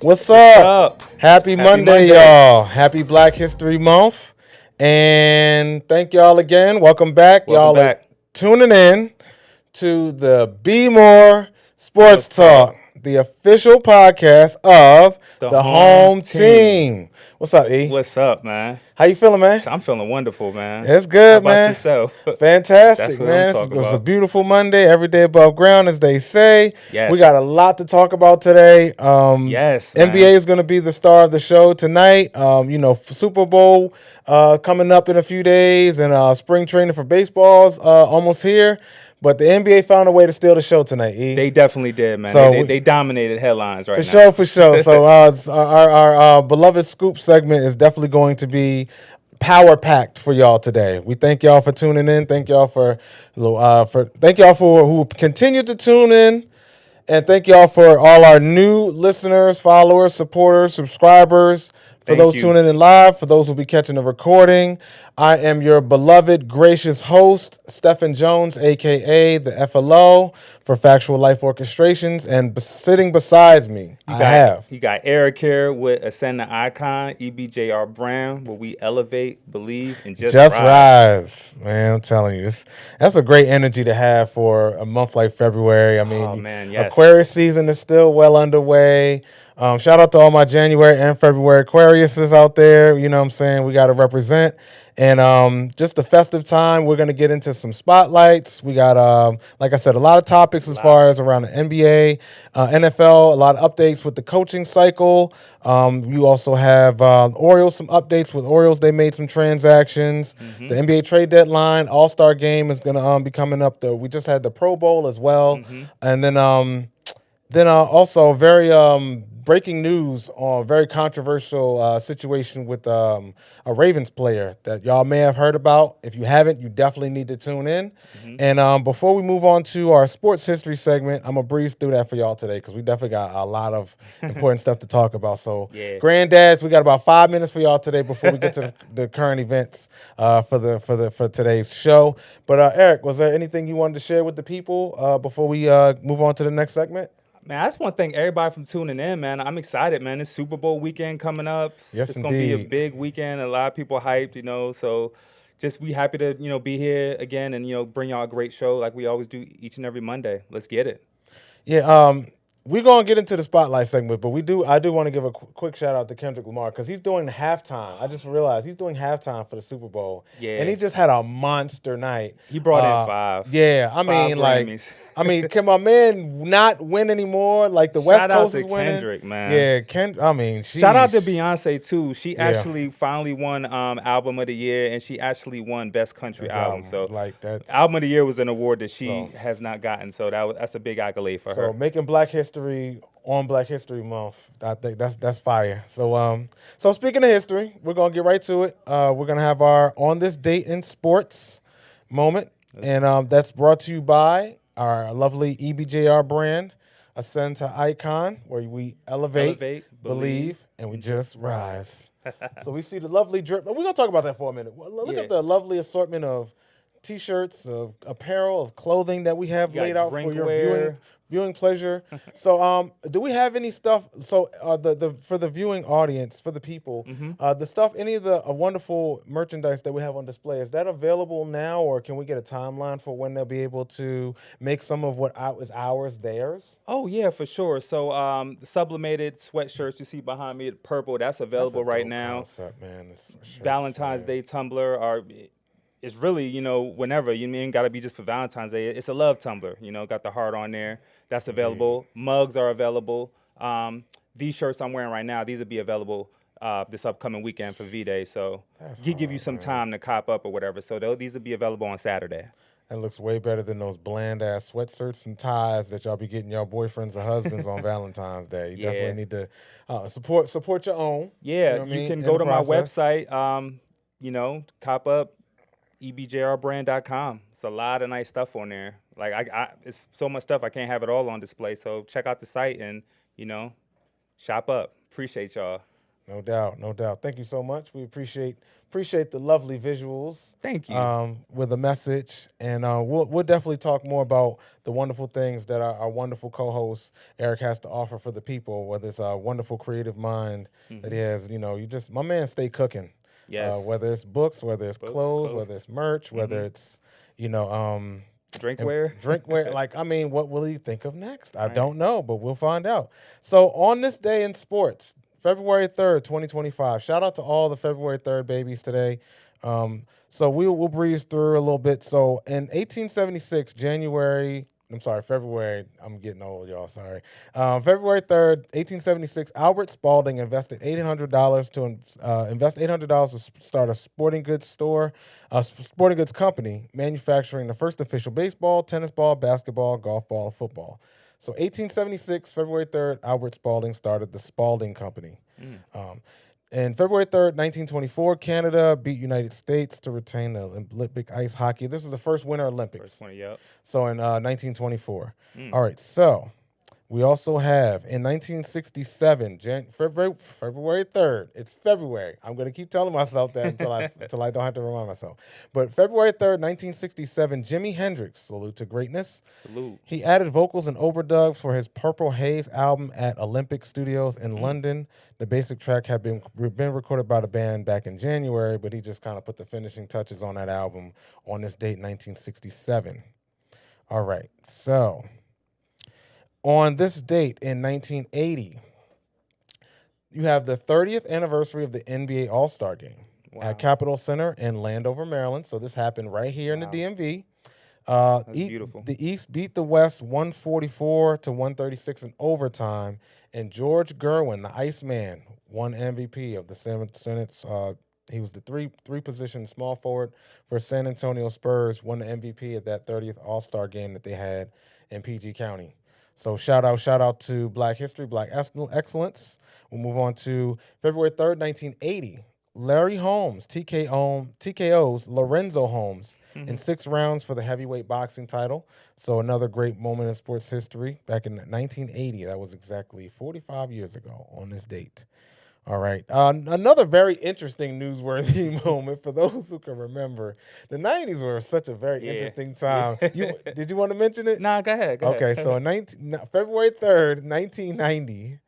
What's What's up? up? Happy Happy Monday, Monday. y'all. Happy Black History Month. And thank y'all again. Welcome back. Welcome Y'all are back. tuning in to the BMore Sports Sports Talk, Talk, the official podcast of the the home home team. team. What's up, E? What's up, man? How you feeling, man? I'm feeling wonderful, man. It's How good, about man. yourself? That's Fantastic, what I'm man. It talking was a about. beautiful Monday. Every day above ground, as they say. We got Yes. a lot to talk about today. Yes, NBA man. is going to be the star of the show tonight. Super Bowl coming up in a few days, and spring training for baseball's almost here. But the NBA found a way to steal the show tonight, E. They definitely did, man. They So they, we, they dominated headlines for right now. sure, for sure. So our beloved scoop segment is definitely going to be power packed for y'all today. We thank y'all for tuning in. Thank y'all for who continue to tune in. And thank y'all for all our new listeners, followers, supporters, subscribers. For Thank those you. tuning in live, for those who'll be catching the recording, I am your beloved, gracious host, Stephen Jones, aka the F.L.O, for Factual Life Orchestrations. And sitting beside me, You I got have you got Eric here with Ascend the Icon, EBJR Brand, where we elevate, believe, and just Just rise. Rise. Man, I'm telling you, that's a great energy to have for a month like February. I mean, Oh man, yes. Aquarius season is still well underway. Shout out to all my January and February Aquariuses out there. You know what I'm saying? We got to represent. And just the festive time, we're going to get into some spotlights. We got, like I said, a lot of topics as Lot. far as around the NBA, NFL, a lot of updates with the coaching cycle. You also have Orioles, some updates with Orioles. They made some transactions. Mm-hmm. The NBA trade deadline, All Star game is going to be coming up. We just had the Pro Bowl as well. Mm-hmm. And then also very breaking news on a very controversial situation with a Ravens player that y'all may have heard about. If you haven't, you definitely need to tune in. Mm-hmm. And before we move on to our sports history segment, I'm gonna breeze through that for y'all today because we definitely got a lot of important stuff to talk about. So, Yeah. granddad's, we got about 5 minutes for y'all today before we get to the current events for today's show. But Eric, was there anything you wanted to share with the people before we move on to the next segment? Man, I just want to thank everybody for tuning in, man. I'm excited, man. It's Super Bowl weekend coming up. Yes, It's gonna be a indeed. big weekend. A lot of people hyped, So just be happy to, be here again and bring y'all a great show like we always do each and every Monday. Let's get it. Yeah, we're gonna get into the spotlight segment, but I do want to give a quick shout out to Kendrick Lamar because he's doing halftime. I just realized he's doing halftime for the Super Bowl, and Yeah. he just had a monster night. He brought in five. Yeah, I Five mean, Grammys. can my man not win anymore? Like the West Shout out Coast to is winning. Kendrick, man. Yeah, I mean, Shout out to sheesh. Beyonce too. She Yeah, actually finally won album of the year, and she actually won best country album. So like that's album of the year was an award that she so. has not gotten. So that's a big accolade for So her. making Black History on Black History Month, I think that's fire. So speaking of history, we're gonna get right to it. We're gonna have our on this date in sports moment, and that's brought to you by our lovely EBJR brand, Ascend to Icon, where we elevate, Elevate, believe, and we and just just rise. So we see the lovely drip. We're gonna talk about that for a minute. Look Yeah. at the lovely assortment of T-shirts, of apparel, of clothing that we You have got laid out for your viewing drinkware. viewing pleasure. So, do we have any stuff? So, the for the viewing audience, for the people, Mm-hmm. the stuff, any of the wonderful merchandise that we have on display, is that available now, or can we get a timeline for when they'll be able to make some of what is ours theirs? Oh yeah, for sure. So the sublimated sweatshirts you see behind me, purple, that's That's a available right dope now. concept, man. It's shirts, Valentine's man. Day tumbler are it's really, whenever you mean gotta be just for Valentine's Day. It's a love tumbler, got the heart on there. That's Indeed. available. Mugs are available. These shirts I'm wearing right now, these will be available this upcoming weekend for V-Day. So That's give you hard, some man. time to cop up or whatever. So these will be available on Saturday. That looks way better than those bland ass sweatshirts and ties that y'all be getting your boyfriends or husbands on Valentine's Day. You definitely Yeah. need to support your own. You Yeah, know what I you mean? can In go the to my process. website, cop up ebjrbrand.com. It's a lot of nice stuff on there. Like it's so much stuff I can't have it all on display. So check out the site and you know shop up. Appreciate y'all. No doubt, no doubt. Thank you so much. We appreciate the lovely visuals Thank you. with a message, and we'll definitely talk more about the wonderful things that our wonderful co-host Eric has to offer for the people. Whether it's a wonderful creative mind that he Hmm. has, you just my man stay cooking. Yes. Whether it's books, whether it's Books, clothes, whether clothes. it's merch, whether Hmm. it's you know and Drinkware. drinkware. Like, I mean, what will he think of next? I Right. don't know, but we'll find out. So, on this day in sports, February 3rd, 2025. Shout out to all the February 3rd babies today. So we'll breeze through a little bit. So in 1876, I'm sorry, February. I'm getting old, y'all. Sorry. February 3rd, 1876. Albert Spalding invested $800 to invest $800 to start a sporting goods store, a sporting goods company manufacturing the first official baseball, tennis ball, basketball, golf ball, and football. So 1876, February 3rd, Albert Spalding started the Spalding Company. Mm. Um, and February 3rd, 1924, Canada beat United States to retain the Olympic ice hockey. This is the first Winter First Olympics. one. Yep. So in 1924. Mm. All right, so we also have in 1967, February 3rd. It's February. I'm going to keep telling myself that until I don't have to remind myself. But February 3rd, 1967, Jimi Hendrix, Salute to Greatness. Salute. He added vocals and overdubs for his Purple Haze album at Olympic Studios in Mm. London. The basic track had been recorded by the band back in January, but he just kind of put the finishing touches on that album on this date, 1967. All right, so on this date in 1980, you have the 30th anniversary of the NBA All Star Game at Wow. Capitol Center in Landover, Maryland. So this happened right here in the Wow. DMV. That's beautiful. The East beat the West 144 to 136 in overtime, and George Gerwin, the Iceman, won MVP of the Senate's. He was the three position small forward for San Antonio Spurs. Won the MVP at that 30th All Star game that they had in PG County. So shout out to Black History, Black Excellence. We'll move on to February 3rd, 1980. Larry Holmes, TKO's Lorenzo Holmes in 6 rounds for the heavyweight boxing title. So another great moment in sports history back in 1980. That was exactly 45 years ago on this date. All right. Another very interesting newsworthy moment for those who can remember. The 90s were such a very Yeah. interesting Yeah. time. Did you want to mention it? Nah, go ahead. Go Okay, so ahead. in February 3rd, 1990,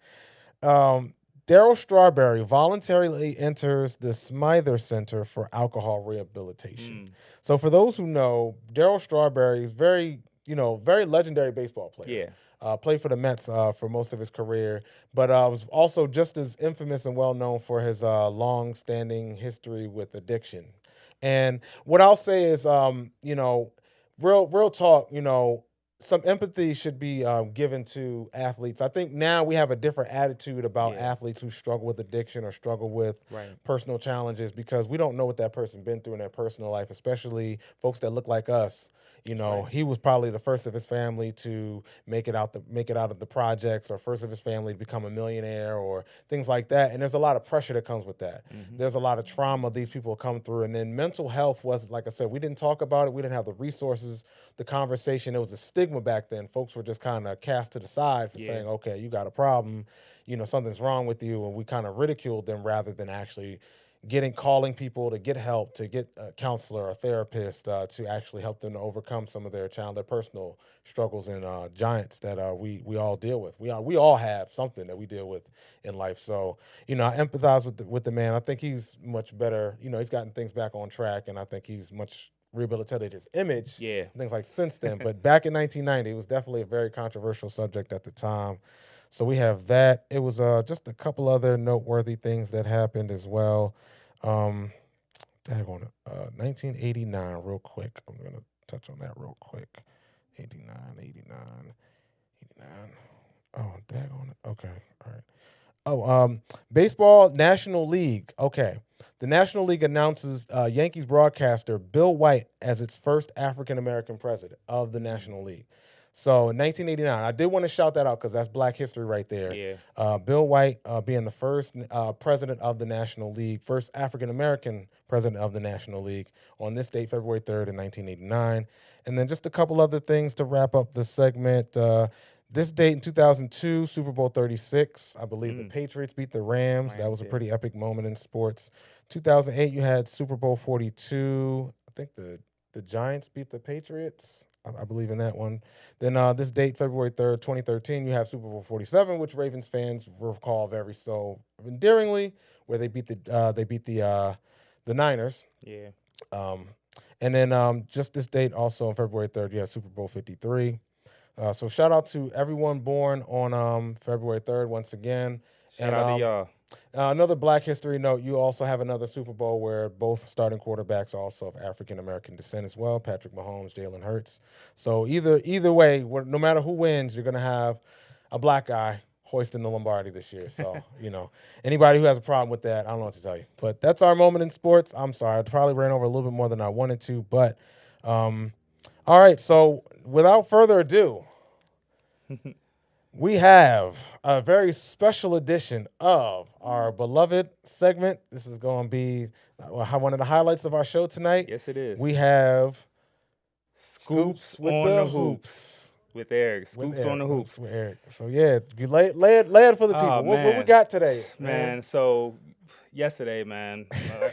um, Daryl Strawberry voluntarily enters the Smither Center for Alcohol Rehabilitation. Mm. So, for those who know, Daryl Strawberry is very legendary baseball player. Yeah. Played for the Mets for most of his career, but was also just as infamous and well known for his long-standing history with addiction. And what I'll say is, real talk, some empathy should be given to athletes. I think now we have a different attitude about Yeah. athletes who struggle with addiction or struggle with Right. personal challenges because we don't know what that person been through in their personal life, especially folks that look like us. That's right. He was probably the first of his family to make it out of the projects, or first of his family to become a millionaire, or things like that. And there's a lot of pressure that comes with that. Hmm. There's a lot of trauma these people come through, and then mental health was, like I said, we didn't talk about it. We didn't have the resources, the conversation. It was a stigma back then. Folks were just kind of cast to the side for Yeah. saying, okay, you got a problem, something's wrong with you, and we kind of ridiculed them rather than actually calling people to get help, to get a counselor, a therapist, to actually help them to overcome some of their personal struggles and giants that we all deal with. We all have something that we deal with in life. So I empathize with the man. I think he's much better. He's gotten things back on track, and I think he's much rehabilitated his image Yeah. and things like since then. But back in 1990, it was definitely a very controversial subject at the time. So we have that. It was just a couple other noteworthy things that happened as well. Um, 1989, real quick. I'm gonna touch on that real quick. 89, 89, 89. Oh, daggone it. Okay, all right. Oh, baseball National League. Okay, the National League announces Yankees broadcaster Bill White as its first African American president of the Mm. National League. So in 1989, I did want to shout that out because that's Black history right there. Yeah. Bill White being the first president of the National League, first African American president of the National League on this date, February 3rd in 1989. And then just a couple other things to wrap up the segment. This date in 2002, Super Bowl 36. I believe the Mm, Patriots beat the Rams. That Rams, was a yeah. pretty epic moment in sports. 2008, you had Super Bowl 42. I think the Giants beat the Patriots. I believe in that one. Then this date, February 3rd, 2013, you have Super Bowl 47, which Ravens fans recall very so endearingly, where they beat the Niners. Yeah. Um, and then just this date, also on February 3rd, you have Super Bowl 53. So shout out to everyone born on February 3rd once again. Shout And out to y'all. another Black History note, you also have another Super Bowl where both starting quarterbacks are also of African American descent as well, Patrick Mahomes, Jalen Hurts. So either way, no matter who wins, you're going to have a black guy hoisting the Lombardi this year. So, anybody who has a problem with that, I don't know what to tell you. But that's our moment in sports. I'm sorry. I probably ran over a little bit more than I wanted to. But all right. So without further ado, we have a very special edition of our beloved segment. This is going to be one of the highlights of our show tonight. Yes, it is. We have Scoops with on the the hoops hoops with Eric. with Scoops on Eric. the hoops. With Eric. So yeah, you lay it for the Oh people. What we man, got today, man. So yesterday, man,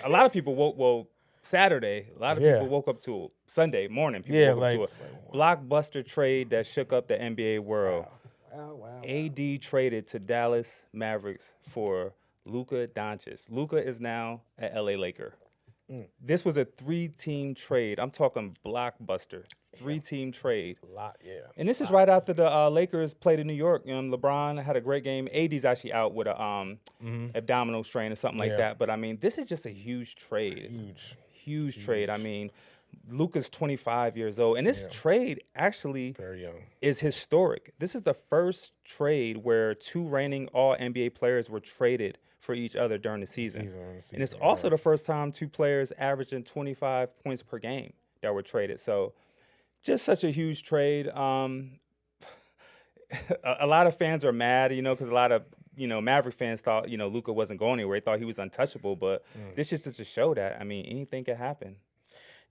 a lot of people woke. Well, Saturday, a lot of Yeah, people woke up to it. Sunday morning, people yeah, woke up to a blockbuster trade that shook up the NBA world. wow. AD traded to Dallas Mavericks for Luka Doncic. Luka is now an LA Laker. Mm. This was a 3-team trade. I'm talking blockbuster. 3-team trade. A lot, yeah. And this is right after the Lakers played in New York. LeBron had a great game. AD's actually out with a abdominal strain or something like Yeah. that. But I mean, this is just a huge trade. Huge trade. I mean, Luka's 25 years old, and this trade actually Very young. is historic. This is the first trade where two reigning All NBA players were traded for each other during the season. And it's also the first time two players averaging 25 points per game that were traded. So just such a huge trade. A lot of fans are mad, because a lot of Maverick fans thought Luka wasn't going anywhere. They thought he was untouchable, but this just is to show that anything can happen.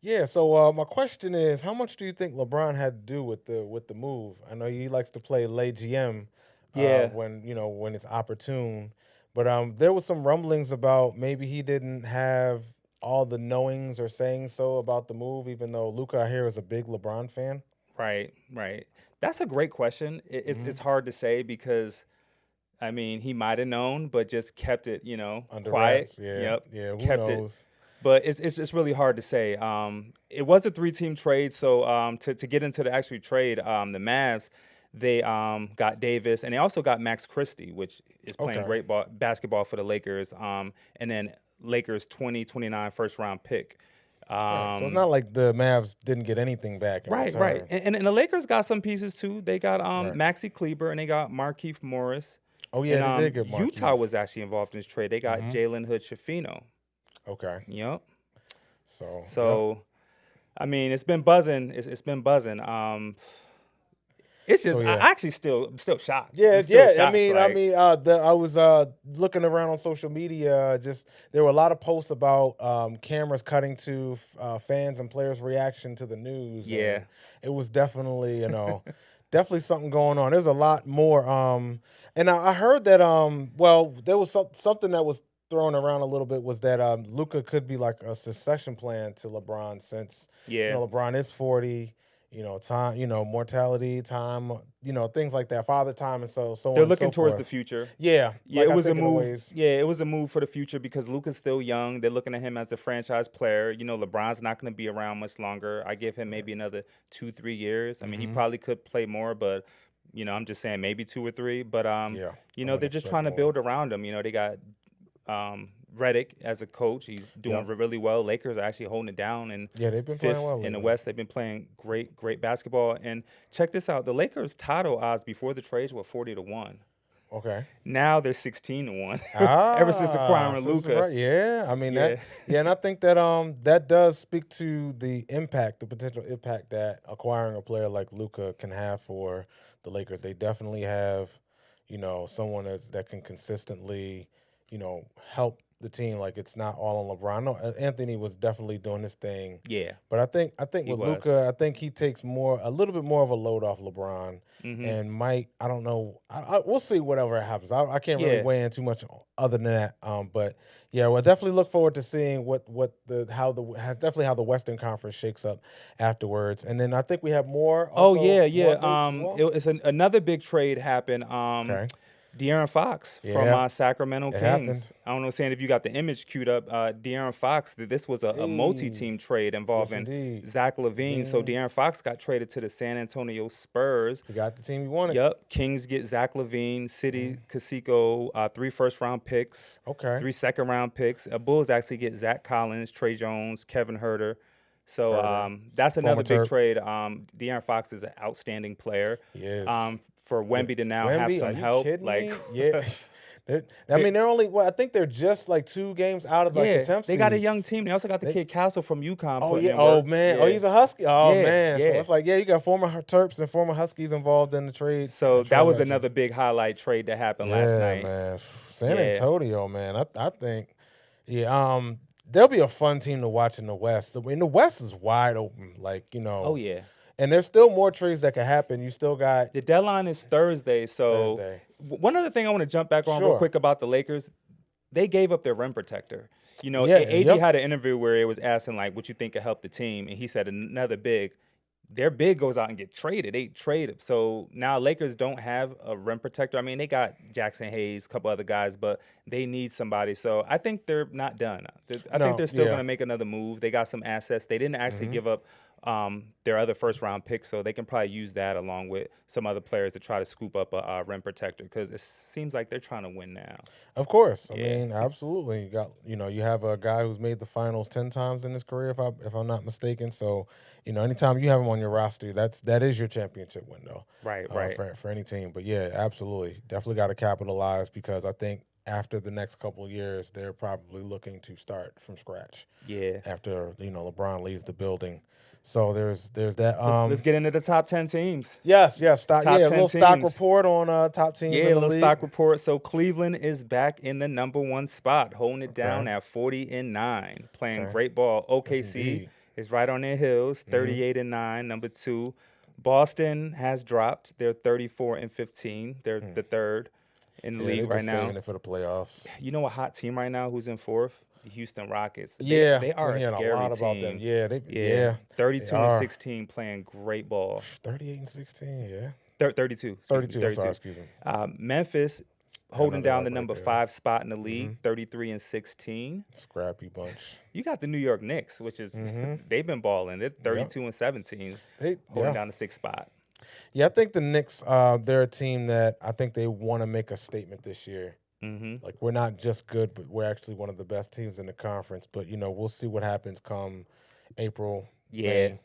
Yeah. So my question is, how much do you think LeBron had to do with the move? I know he likes to play lay GM Yeah. when it's opportune, but there was some rumblings about maybe he didn't have all the knowings or saying so about the move, even though Luka I hear is a big LeBron fan. Right. That's a great question. It's hard to say because he might have known, but just kept it, Under quiet. wraps. Yeah. Yep. Yeah. Who Kept it. knows? But it's just really hard to say. It was a 3-team trade, so to get into the actual trade, the Mavs they got Davis and they also got Max Christie, which is playing Okay. great basketball for the Lakers. And then Lakers 2029 first round pick. Right. So it's not like the Mavs didn't get anything back in Right. return. And the Lakers got some pieces too. They got Right. Maxi Kleber and they got Markieff Morris. Oh yeah, And they did get Utah Marquise. was actually involved in this trade. They got Jalen Hood Shafino. Okay. Yep. So. So, it's been buzzing. It's been buzzing. It's just So, yeah. I actually I'm still shocked. Yeah, I'm still yeah. shocked, like, I was looking around on social media. Just there were a lot of posts about cameras cutting to fans and players' reaction to the news. Yeah. And it was definitely definitely something going on. There's a lot more. And I heard that there was something that was thrown around a little bit was that Luka could be like a succession plan to LeBron since Yeah. LeBron is 40. Time, mortality, time, things like that, father time, and so They're on looking and so towards forth. the future. Yeah, Yeah, like it I was a think in move. ways. Yeah, it was a move for the future because Luka's still young. They're looking at him as the franchise player. LeBron's not going to be around much longer. I give him maybe another 2-3 years. He probably could play more, but I'm just saying maybe 2 or 3. But Yeah, they're just trying to build around him. They got Redick as a coach. He's doing really well. Lakers are actually holding it down and Yeah, they've been fifth playing well in the lately. West. They've been playing great basketball. And check this out: the Lakers' title odds before the trades were 40-1. Okay. Now they're 16-1. Ever since acquiring So this is Luka. right. Yeah, I mean Yeah. and I think that that does speak to the potential impact that acquiring a player like Luka can have for the Lakers. They definitely have, someone that can consistently, help the team. Like it's not all on LeBron. I know Anthony was definitely doing his thing. Yeah, But I think he with was. Luka, I think he takes a little bit more of a load off LeBron, Hmm. and might I don't know. We'll see whatever happens. I can't really Yeah. weigh in too much other than that. But yeah, we'll definitely look forward to seeing definitely how the Western Conference shakes up afterwards. And then I think we have more Oh also yeah, more yeah. updates as well. Another big trade happened. Okay. De'Aaron Fox from Yeah, Sacramento it happened. Kings. I don't know, saying if you got the image queued up. De'Aaron Fox. This was a Hey, multi-team trade yes involving indeed. Zach LaVine. So Levine, De'Aaron Fox got traded to the San Antonio Spurs. he got the team he wanted. Yep. Kings get Zach LaVine, City Casico, 3 first-round picks, Okay. 3 second-round picks. Bulls actually get Zach Collins, Trey Jones, Kevin Herter. So Herter, that's former another big Terp. trade. De'Aaron Fox is an outstanding player. He is. For Wemby to now have Wemby, are some you help, kidding like me? Yeah. I mean, they're only. Well, I think they're just like 2 games out of like the yeah, 10th they got a seed. young team. They also got the They, kid Castle from UConn oh putting yeah. in Oh work. man. Oh, Yeah, he's a Husky. Oh yeah, man. So yeah. it's like, yeah, you got former Terps and former Huskies involved in the trade. So that was another Transactions. big highlight trade that happened last Yeah, night. man. San Yeah. Antonio, man. I think, yeah. They'll be a fun team to watch in the West. I mean, the West is wide open. Like Oh yeah. and there's still more trades that can happen. You still got The deadline is Thursday. So Thursday. one other thing I want to jump back on real Sure. quick about the Lakers, they gave up their rim protector. Yeah. AD Yep. had an interview where it was asking like, "What you think could help the team?" And he said another big. Their big goes out and get traded. They trade him. So now Lakers don't have a rim protector. I mean, they got Jackson Hayes, a couple other guys, but they need somebody. So I think they're not done. I think No. they're still going Yeah. to make another move. They got some assets. They didn't actually Mm-hmm. give up their other first-round pick, so they can probably use that along with some other players to try to scoop up a rim protector because it seems like they're trying to win now. Of course. I Yeah. mean, absolutely. You have a guy who's made the finals 10 times in his career, if I'm not mistaken. So, anytime you have him on your roster, that is your championship window. Right. For any team. But yeah, absolutely. Definitely got to capitalize because I think after the next couple of years, they're probably looking to start from scratch Yeah. after, LeBron leaves the building. So there's that. Let's get into the top 10 teams. Yes, Top a 10 little stock teams. report on top teams Yeah, in a the little league. stock report. So Cleveland is back in the number 1 spot, holding it down Okay. at 40-9, playing Okay. great ball. Yes, OKC indeed. is right on their heels, 38-9, number 2. Boston has dropped. They're 34-15. They're the 3rd in the Yeah, league they're right just now. saving it for the playoffs. You know a hot team right now who's in 4th? The Houston Rockets. Yeah, They are been a hearing scary a lot team. about them. Yeah, they 32-16, playing great ball. 38-16, yeah. 32. 32. I'm sorry, excuse me. Memphis holding another down the up right number there. 5 spot in the league, 33-16. Scrappy bunch. You got the New York Knicks, which is they've been balling. They're 32-17, holding down the 6th spot. Yeah, I think the Knicks, they're a team that I think they want to make a statement this year. Mm-hmm. Like we're not just good, but we're actually one of the best teams in the conference. But we'll see what happens come April, Yeah. May.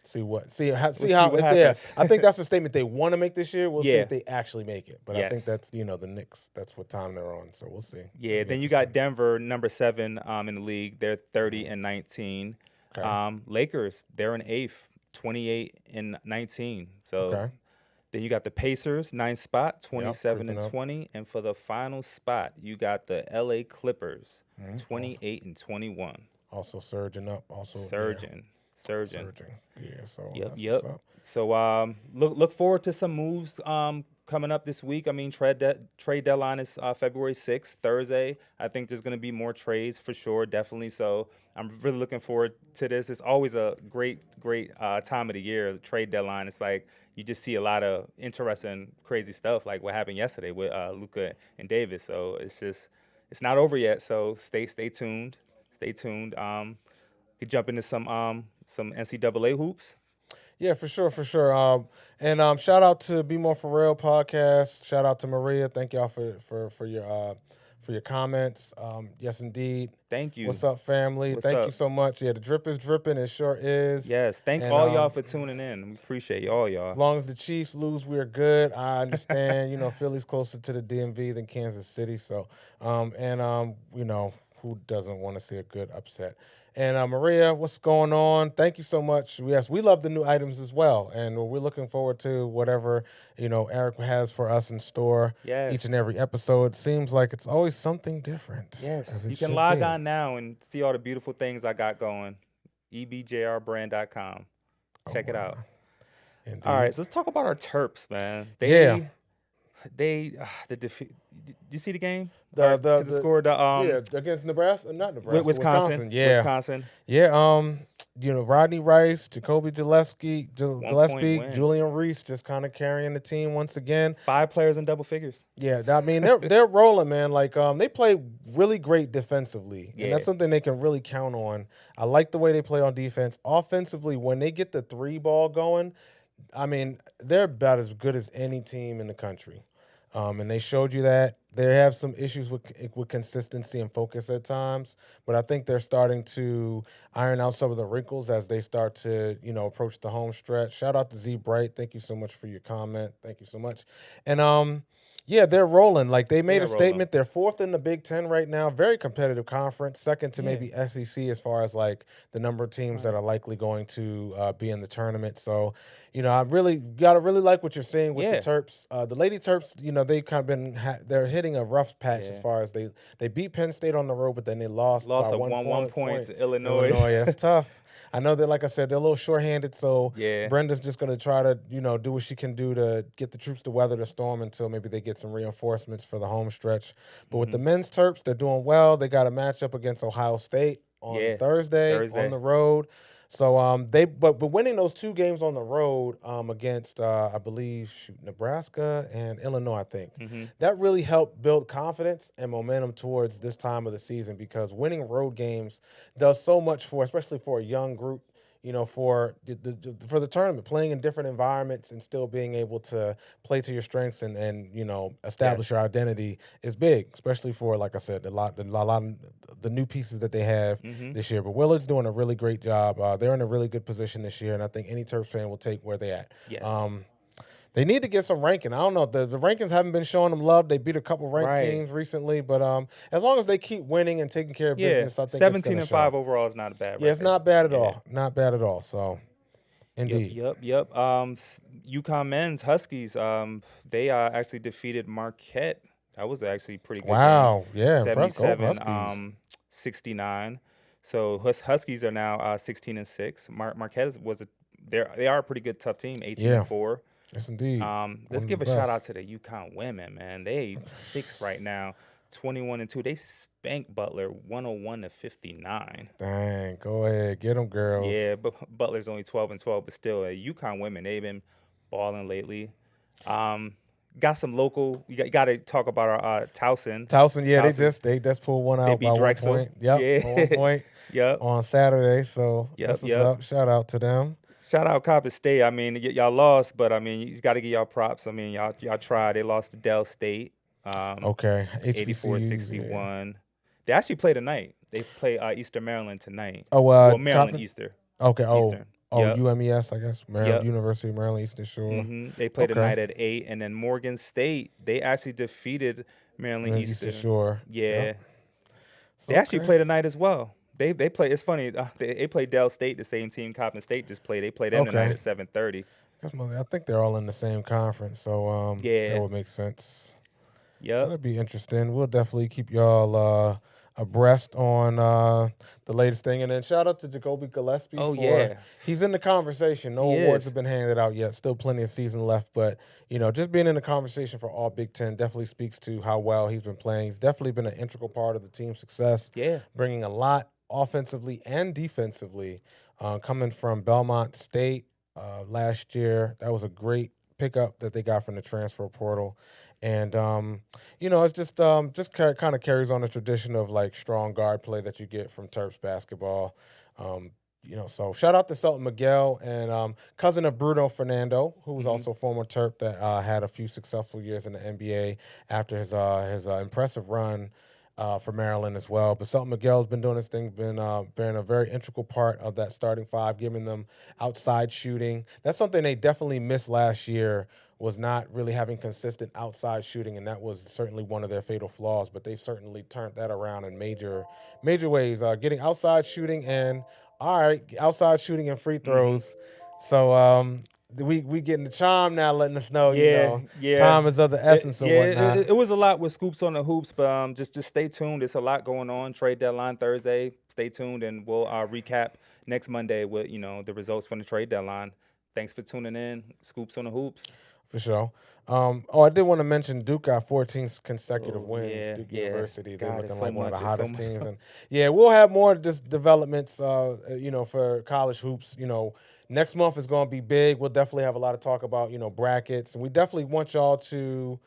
See what if happens. I think that's a statement they want to make this year. We'll see Yeah. if they actually make it. But I think that's the Knicks. That's what time they're on. So we'll see. Yeah. Then you got Denver, number 7 in the league. They're 30-19. Okay. Lakers, they're in 8th, 28-19. So. Okay. Then you got the Pacers, 9th spot, creeping 27-20. And for the final spot, you got the LA Clippers, Mhm. 28-21. Also surging up. Also Surging. Yeah. So Yep. that's Yep. what's up. So look forward to some moves coming up this week. I mean, trade deadline is February 6th, Thursday. I think there's going to be more trades for sure, definitely. So I'm really looking forward to this. It's always a great time of the year, the trade deadline. It's like you just see a lot of interesting, crazy stuff like what happened yesterday with Luka and Davis. So it's not over yet. So stay tuned. Stay tuned. Could jump into some NCAA hoops. Yeah, for sure. And shout out to Be More For Real podcast. Shout out to Maria. Thank y'all for your comments. Yes, indeed. Thank you. What's up, family? What's Thank up? you so much. Yeah, the drip is dripping. It sure is. Yes, thank all y'all for tuning in. We appreciate all y'all. As long as the Chiefs lose, we're good. I understand. Philly's closer to the DMV than Kansas City. So, who doesn't want to see a good upset? And Maria, what's going on? Thank you so much. Yes, we love the new items as well, and we're looking forward to whatever Eric has for us in store each and Yes. every episode. Seems like it's always something different, Yes. as it You can should log be. on now and see all the beautiful things I got going. ebjrbrand.com. Oh Check it wow, out. All right, indeed. so let's talk about our Terps, man. Yeah, The defeat. Did you see the game? Or the to the score? The yeah against Nebraska, not Nebraska, Wisconsin. Wisconsin. Yeah, Wisconsin. yeah. Rodney Rice, Jacoby One point Gillespie, win. Julian Reese just kind of carrying the team once again. 5 players in double figures. Yeah, I mean they're rolling, man. Like they play really great defensively, and that's Yeah. something they can really count on. I like the way they play on defense. Offensively, when they get the three ball going, I mean they're about as good as any team in the country. And they showed you that they have some issues with consistency and focus at times, but I think they're starting to iron out some of the wrinkles as they start to approach the home stretch. Shout out to Z Bright, thank you so much for your comment. Thank you so much, and yeah, they're rolling. Like they They made are a rolling. statement. They're fourth in the Big Ten right now. Very competitive conference. Second to Yeah. maybe SEC as far as like the number of teams that Right. are likely going to be in the tournament. So, I really gotta really like what you're seeing with the Yeah. Terps. The Lady Terps, they've kind of been they're hitting a rough patch as Yeah. far as they beat Penn State on the road, but then they lost by Lost a one 1 point. point to Illinois. Illinois, that's tough. I know that, like I said, they're a little shorthanded, so Yeah. Brenda's just going to try to, do what she can do to get the troops to weather the storm until maybe they get some reinforcements for the home stretch. But with the Hmm. men's Terps, they're doing well. They got a matchup against Ohio State on Yeah. Thursday on Thursday. the road. So but winning those two games on the road against I believe Nebraska and Illinois, I think Hmm. that really helped build confidence and momentum towards this time of the season because winning road games does so much for, especially for a young group, for for the tournament, playing in different environments and still being able to play to your strengths and establish your Yes. identity is big, especially for, like I said, a lot of the new pieces that they have Hmm. this year. But Willard's doing a really great job. They're in a really good position this year, and I think any Terps fan will take where they at. Yes. Um, they need to get some ranking. I don't know. The rankings haven't been showing them love. They beat a couple ranked Right. teams recently, but as long as they keep winning and taking care of Yeah. business, I think it's going 17 to and show. 5 overall is not a bad Yeah, it's record. not bad at Yeah. all. Not bad at all. So, Yep, indeed. yep, yep. UConn men's Huskies. They actually defeated Marquette. That was actually a pretty good game. Wow. Yeah, impressed. Go 77 Huskies. 69. So Huskies are now 16 and 6. Marquette they are a pretty good tough team, 18 and Yeah, 4. yes, indeed. Let's One of the give a shout out best. to the UConn women, man. They 6 right now, 21 and 2. They spanked Butler 101 to 59. Dang. Go ahead. Get them, Yeah, girls. but Butler's only 12 and 12, but still, UConn women, they've been balling lately. Um, got some local. You got to talk about our Towson. Towson, yeah, Towson, they just pulled one they out by beat one Drexel. point. Yep, Yeah. by 1 point Yep. on Saturday. So Yep. that's what's Yep. up. Shout out to them. Shout out Coppin State. I mean, y'all lost, but I mean, you got to give y'all props. I mean, y'all tried. They lost to Dell State, Okay, HBCUs. Yeah. 84-61. They actually play tonight. They play Eastern Maryland tonight. Oh, Well, Maryland Coppin. Eastern. Okay. Oh, Eastern. oh, Yep. UMES, I guess. Maryland Yep. University of Maryland Eastern Shore. They play Okay. tonight at 8, and then Morgan State, they actually defeated Maryland Maryland Eastern Eastern. Shore. Yeah, Yep. they actually Okay. play tonight as well. They play. It's funny. They play Dell State, the same team Coppin State just played. They play them tonight Okay. at 7:30. I think they're all in the same conference, so that Yeah. would make sense. So Yep. that'd be interesting. We'll definitely keep y'all abreast on the latest thing. And then shout out to Jacoby Gillespie Oh for yeah. he's in the conversation. No He awards is. have been handed out yet. Still plenty of season left, but just being in the conversation for all Big Ten definitely speaks to how well he's been playing. He's definitely been an integral part of the team's success, Yeah. bringing a lot offensively and defensively. Coming from Belmont State last year, that was a great pickup that they got from the transfer portal. And it's just kind of carries on the tradition of like strong guard play that you get from Terps basketball. So shout out to Selton Miguel and cousin of Bruno Fernando, who was Hmm. also a former Terp that had a few successful years in the NBA after his impressive run for Maryland as well. But Selton Miguel's been doing his thing, been a very integral part of that starting five, giving them outside shooting. That's something they definitely missed last year was not really having consistent outside shooting, and that was certainly one of their fatal flaws. But they've certainly turned that around in major ways. Getting outside shooting and outside shooting and free throws. So we getting the charm now, letting us know, time is of the essence and whatnot. It was a lot with Scoops on the Hoops, but just stay tuned. There's a lot going on. Trade deadline Thursday. Stay tuned, and we'll recap next Monday with the results from the trade deadline. Thanks for tuning in. Scoops on the Hoops. For sure. I did want to mention Duke got 14 consecutive wins. Yeah, Duke University, they're looking like one of the hottest teams. And we'll have more just developments, for college hoops. Next month is going to be big. We'll definitely have a lot to talk about, brackets. And we definitely want y'all to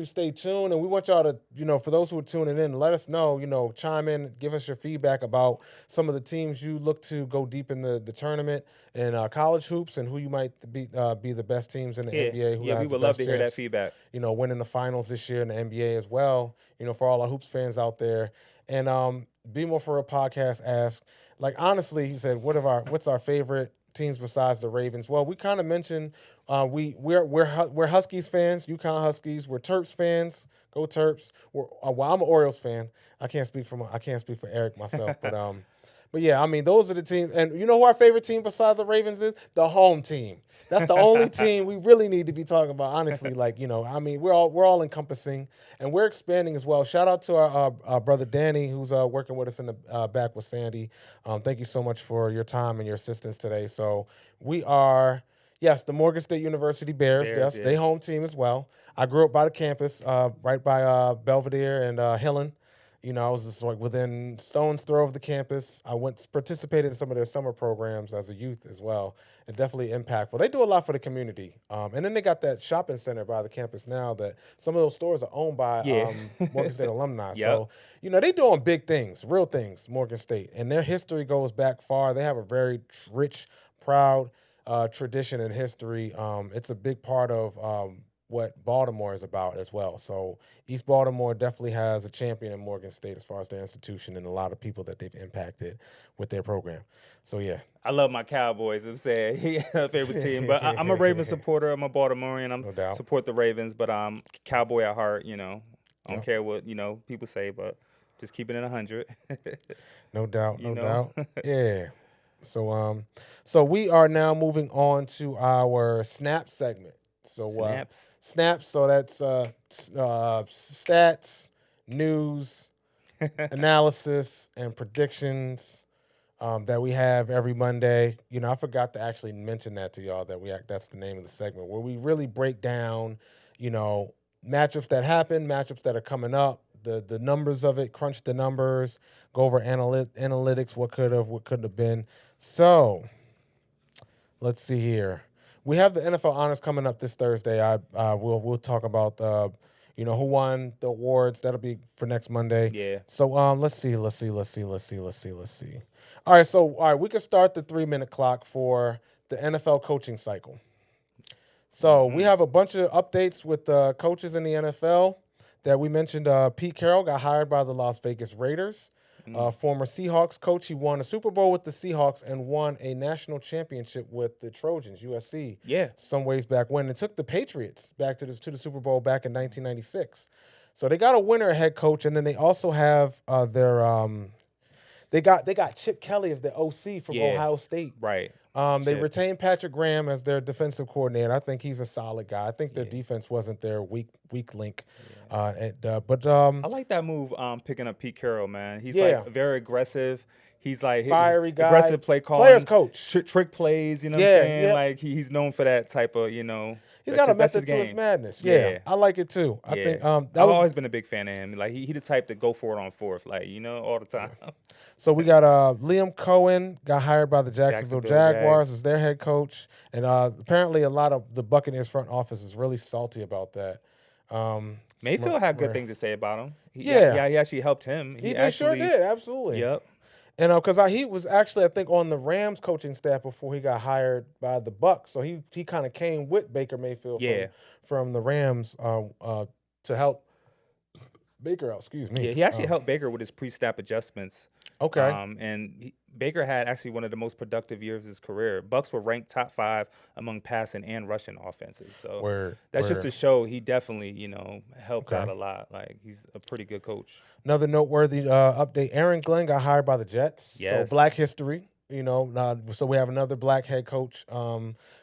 stay tuned, and we want y'all to, for those who are tuning in, let us know, chime in, give us your feedback about some of the teams you look to go deep in the tournament and college hoops, and who you might be the best teams in the NBA. We would love to hear that feedback. Winning the finals this year in the NBA as well, for all our hoops fans out there. And BMore for a podcast asked, honestly, he said, what's our favorite teams besides the Ravens? Well, we kind of mentioned we're Huskies fans. UConn Huskies. We're Terps fans. Go Terps. I'm an Orioles fan. I can't speak for Eric myself, but yeah, those are the teams. And you know who our favorite team besides the Ravens is? The home team. That's the only team we really need to be talking about. Honestly, we're all encompassing, and we're expanding as well. Shout out to our brother Danny, who's working with us in the back with Sandy. Thank you so much for your time and your assistance today. So we are. Yes, the Morgan State University Bears. Yes, they home team as well. I grew up by the campus, right by Belvedere and Hillen. I was just within stone's throw of the campus. I participated in some of their summer programs as a youth as well, and definitely impactful. They do a lot for the community. And then they got that shopping center by the campus now that some of those stores are owned by Morgan State alumni. Yep. So, they doing big things, real things, Morgan State. And their history goes back far. They have a very rich, proud tradition and history. It's a big part of what Baltimore is about as well. So East Baltimore definitely has a champion in Morgan State as far as their institution and a lot of people that they've impacted with their program. So yeah. I love my Cowboys. I'm saying favorite team, but I'm a Ravens supporter. I'm a Baltimorean. Support the Ravens, but I'm Cowboy at heart. I don't care what people say, but just keeping it 100. No doubt. Yeah. So we are now moving on to our snap segment. So snaps. So that's stats, news, analysis, and predictions that we have every Monday. I forgot to actually mention that to y'all that's the name of the segment, where we really break down, matchups that happen, matchups that are coming up, the numbers of it, crunch the numbers, go over analytics, what could have been. So let's see here. We have the NFL Honors coming up this Thursday. We'll talk about who won the awards. That'll be for next Monday. Yeah. So let's see. All right, we can start the 3-minute clock for the NFL coaching cycle. So we have a bunch of updates with coaches in the NFL that we mentioned. Pete Carroll got hired by the Las Vegas Raiders. Former Seahawks coach. He won a Super Bowl with the Seahawks and won a national championship with the Trojans, USC. Yeah. Some ways back when. It took the Patriots back to the Super Bowl back in 1996. So they got a winner head coach, and then they also have they got Chip Kelly as the OC from Ohio State. Right. They retained Patrick Graham as their defensive coordinator. I think he's a solid guy. I think their defense wasn't their weak link. But I like that move. Picking up Pete Carroll, man. He's very aggressive. He's fiery guy, aggressive play calling, players coach, trick plays. You know what I'm saying? He's known for that type of He's got a method to his madness. Yeah, I like it too. I think I've always been a big fan of him. He the type to go for it on fourth, all the time. So we got Liam Cohen got hired by the Jacksonville Jaguars as their head coach, and apparently a lot of the Buccaneers front office is really salty about that. Mayfield had good things to say about him. He actually helped him. He sure did, absolutely. Yep. And because he was actually, I think, on the Rams coaching staff before he got hired by the Bucs, so he kind of came with Baker Mayfield from the Rams to help Baker out. Excuse me. Yeah, he actually helped Baker with his pre-snap adjustments. Okay. Baker had actually one of the most productive years of his career. Bucks were ranked top 5 among passing and rushing offenses. So that's just to show he definitely, helped out a lot. Like, he's a pretty good coach. Another noteworthy update: Aaron Glenn got hired by the Jets. Yes. So Black history. So we have another Black head coach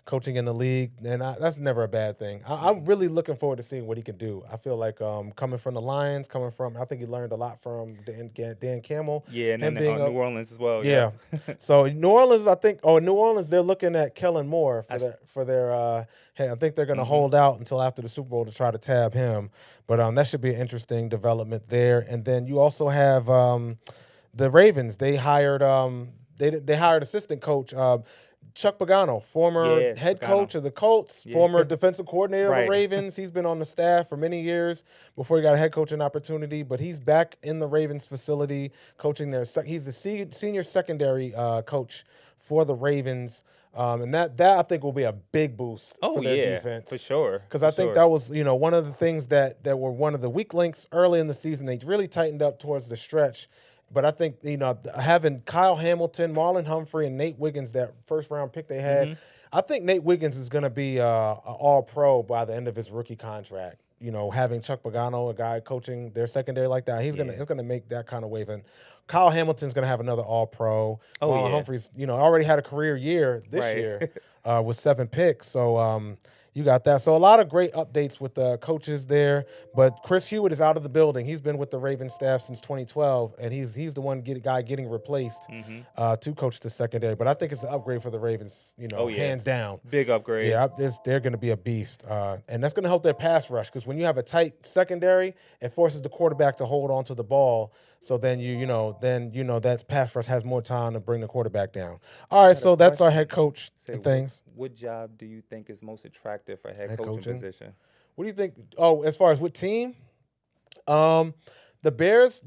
coaching in the league, and that's never a bad thing. I'm really looking forward to seeing what he can do. I feel like coming from the Lions, I think he learned a lot from Dan Campbell. Yeah, and then New Orleans as well. Yeah. So New Orleans, New Orleans, they're looking at Kellen Moore for their I think they're going to hold out until after the Super Bowl to try to tab him. But that should be an interesting development there. And then you also have the Ravens. They hired they hired assistant coach Chuck Pagano, former head coach of the Colts, former defensive coordinator of the Ravens. He's been on the staff for many years before he got a head coaching opportunity, but he's back in the Ravens facility coaching there. He's the senior secondary coach for the Ravens. And that I think will be a big boost for their defense. For sure. Because I think that was, one of the things that were one of the weak links early in the season. They really tightened up towards the stretch. But I think, having Kyle Hamilton, Marlon Humphrey, and Nate Wiggins, that first-round pick they had, I think Nate Wiggins is going to be an all-pro by the end of his rookie contract. Having Chuck Pagano, a guy coaching their secondary like that, he's gonna make that kind of wave. And Kyle Hamilton's going to have another all-pro. Marlon Humphrey's, already had a career year this year with 7 picks. So, you got that. So a lot of great updates with the coaches there. But Chris Hewitt is out of the building. He's been with the Ravens staff since 2012, and he's the one guy getting replaced to coach the secondary. But I think it's an upgrade for the Ravens, hands down. Big upgrade. Yeah, they're going to be a beast. And that's going to help their pass rush, because when you have a tight secondary, it forces the quarterback to hold on to the ball. So then that pass rush has more time to bring the quarterback down. All right, so that's our head coach things. What job do you think is most attractive for head coaching position? What do you think? Oh, as far as what team? The Bears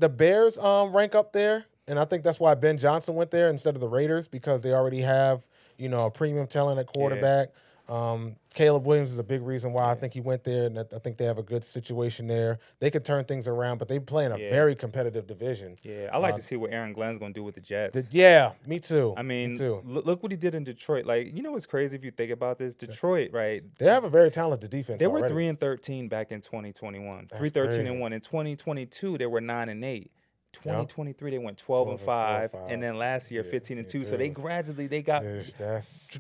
rank up there, and I think that's why Ben Johnson went there instead of the Raiders, because they already have a premium talent at quarterback. Caleb Williams is a big reason why I think he went there, and I think they have a good situation there. They could turn things around, but they play in a very competitive division. Yeah, I like to see what Aaron Glenn's going to do with the Jets. Me too. I mean, me too. Look what he did in Detroit. Like, what's crazy if you think about this? Detroit, right? They have a very talented defense. They were 3-13 back in 2021. 3-13-1. In 2022, they were 9-8. 2023 they went 12-5, and then last year 15-2. So they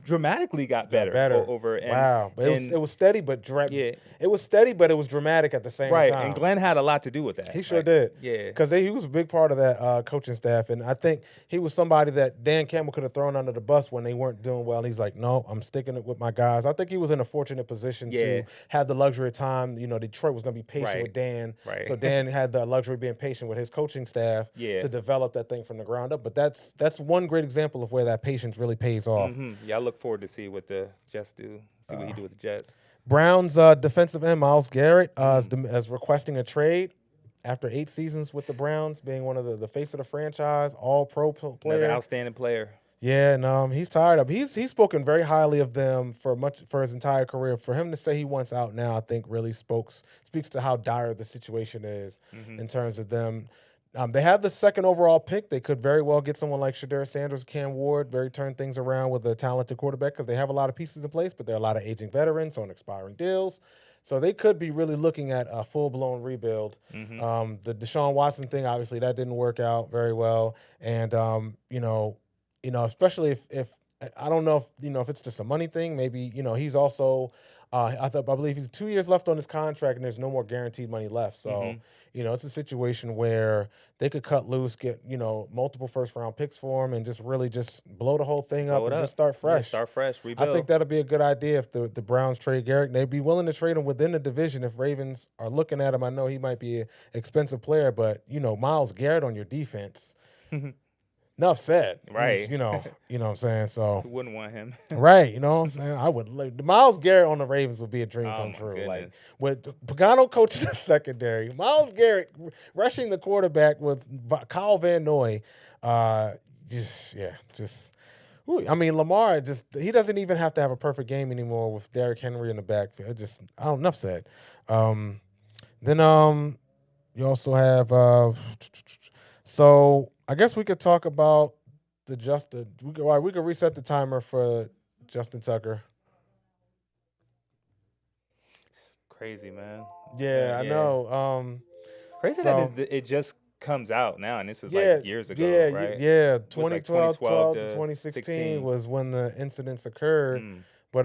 dramatically got better. Over. And, but it was steady, but it was steady, but it was dramatic at the same time. Right, and Glenn had a lot to do with that. He sure did. Yeah, because he was a big part of that coaching staff, and I think he was somebody that Dan Campbell could have thrown under the bus when they weren't doing well. And he's like, no, I'm sticking it with my guys. I think he was in a fortunate position to have the luxury of time. Detroit was going to be patient with Dan, so Dan had the luxury of being patient with his coaching staff to develop that thing from the ground up. But that's one great example of where that patience really pays off. Yeah, I look forward to see what the Jets do. See what he do with the Jets. Browns defensive end Myles Garrett is requesting a trade after 8 seasons with the Browns, being one of the face of the franchise, all-pro player, another outstanding player. Yeah, and he's tired of. He's spoken very highly of them for his entire career. For him to say he wants out now, I think really speaks to how dire the situation is in terms of them. They have the 2nd overall pick. They could very well get someone like Shedeur Sanders, Cam Ward, turn things around with a talented quarterback, because they have a lot of pieces in place, but there are a lot of aging veterans on expiring deals. So they could be really looking at a full-blown rebuild. The Deshaun Watson thing, obviously, that didn't work out very well. And, especially if I don't know if it's just a money thing. Maybe, he's also I believe he's 2 years left on his contract, and there's no more guaranteed money left. So, it's a situation where they could cut loose, get, multiple first-round picks for him, and just really blow the whole thing up and just start fresh. Start fresh, rebuild. I think that'll be a good idea if the Browns trade Garrett. They'd be willing to trade him within the division if Ravens are looking at him. I know he might be an expensive player, but, Myles Garrett on your defense. Enough said. Right. You know what I'm saying? So who wouldn't want him? Right. You know what I'm saying? I would. Myles Garrett on the Ravens would be a dream come true. Goodness. Like with Pagano coaching the secondary, Myles Garrett rushing the quarterback with Kyle Van Noy. I mean, Lamar he doesn't even have to have a perfect game anymore with Derrick Henry in the backfield. Enough said. Then you also have I guess we could talk about the Justin. All right, we could reset the timer for Justin Tucker. Crazy, man. Yeah, I Yeah. know. Crazy that So it just comes out now, and this is like yeah, years ago, yeah, right? yeah. Was like 2012, 2012 12 to to 2016 16. was when the incidents occurred. Mm. But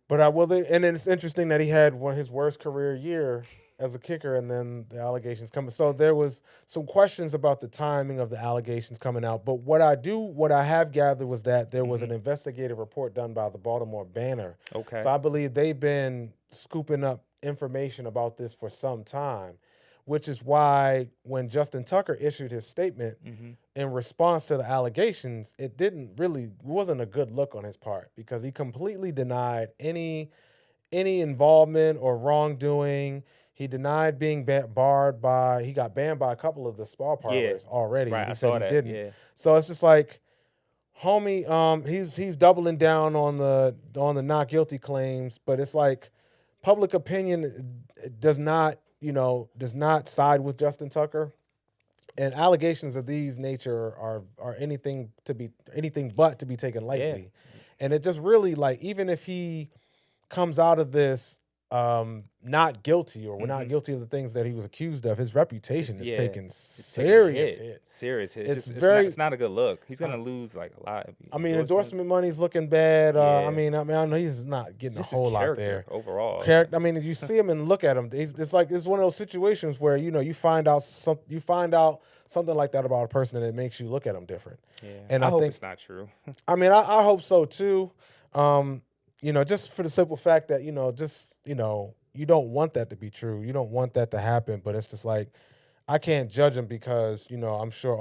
but I will. And then it's interesting that he had one his worst career year as a kicker, and then the allegations coming. So there was some questions about the timing of the allegations coming out. But what I have gathered was that there was Mm-hmm. an investigative report done by the Baltimore Banner. So Okay. I believe they've been scooping up information about this for some time, which is why when Justin Tucker issued his statement Mm-hmm. in response to the allegations, it didn't really wasn't a good look on his part because he completely denied any involvement or wrongdoing. He denied being barred by. He got banned by a couple of the spa Yeah. parlors already, Right. and I he said saw he that. didn't. Yeah. So it's just like, homie, he's doubling down on the not guilty claims, but it's like public opinion does not does not side with Justin Tucker, and allegations of these nature are anything but to be taken Yeah. lightly. And it just really, like, even if he comes out of this not guilty, or we're not Mm-hmm. guilty of the things that he was accused of, his reputation is Yeah. taking It's taking a serious hit. hits. Serious hit. It's It's very not a good look. He's uh, gonna lose like a lot of I mean, endorsements. endorsement money's looking bad. Yeah. I know he's not getting a Just his whole lot character there. overall. Character. I mean, if you see him and look at him, it's like it's one of those situations where you find out something like that about a person, and it makes you look at them different. Yeah. And I I hope think, it's not true. I mean, I hope so too. Um, just for the simple fact that you don't want that to be true. You don't want that to happen. But it's just like, I can't judge him because I'm sure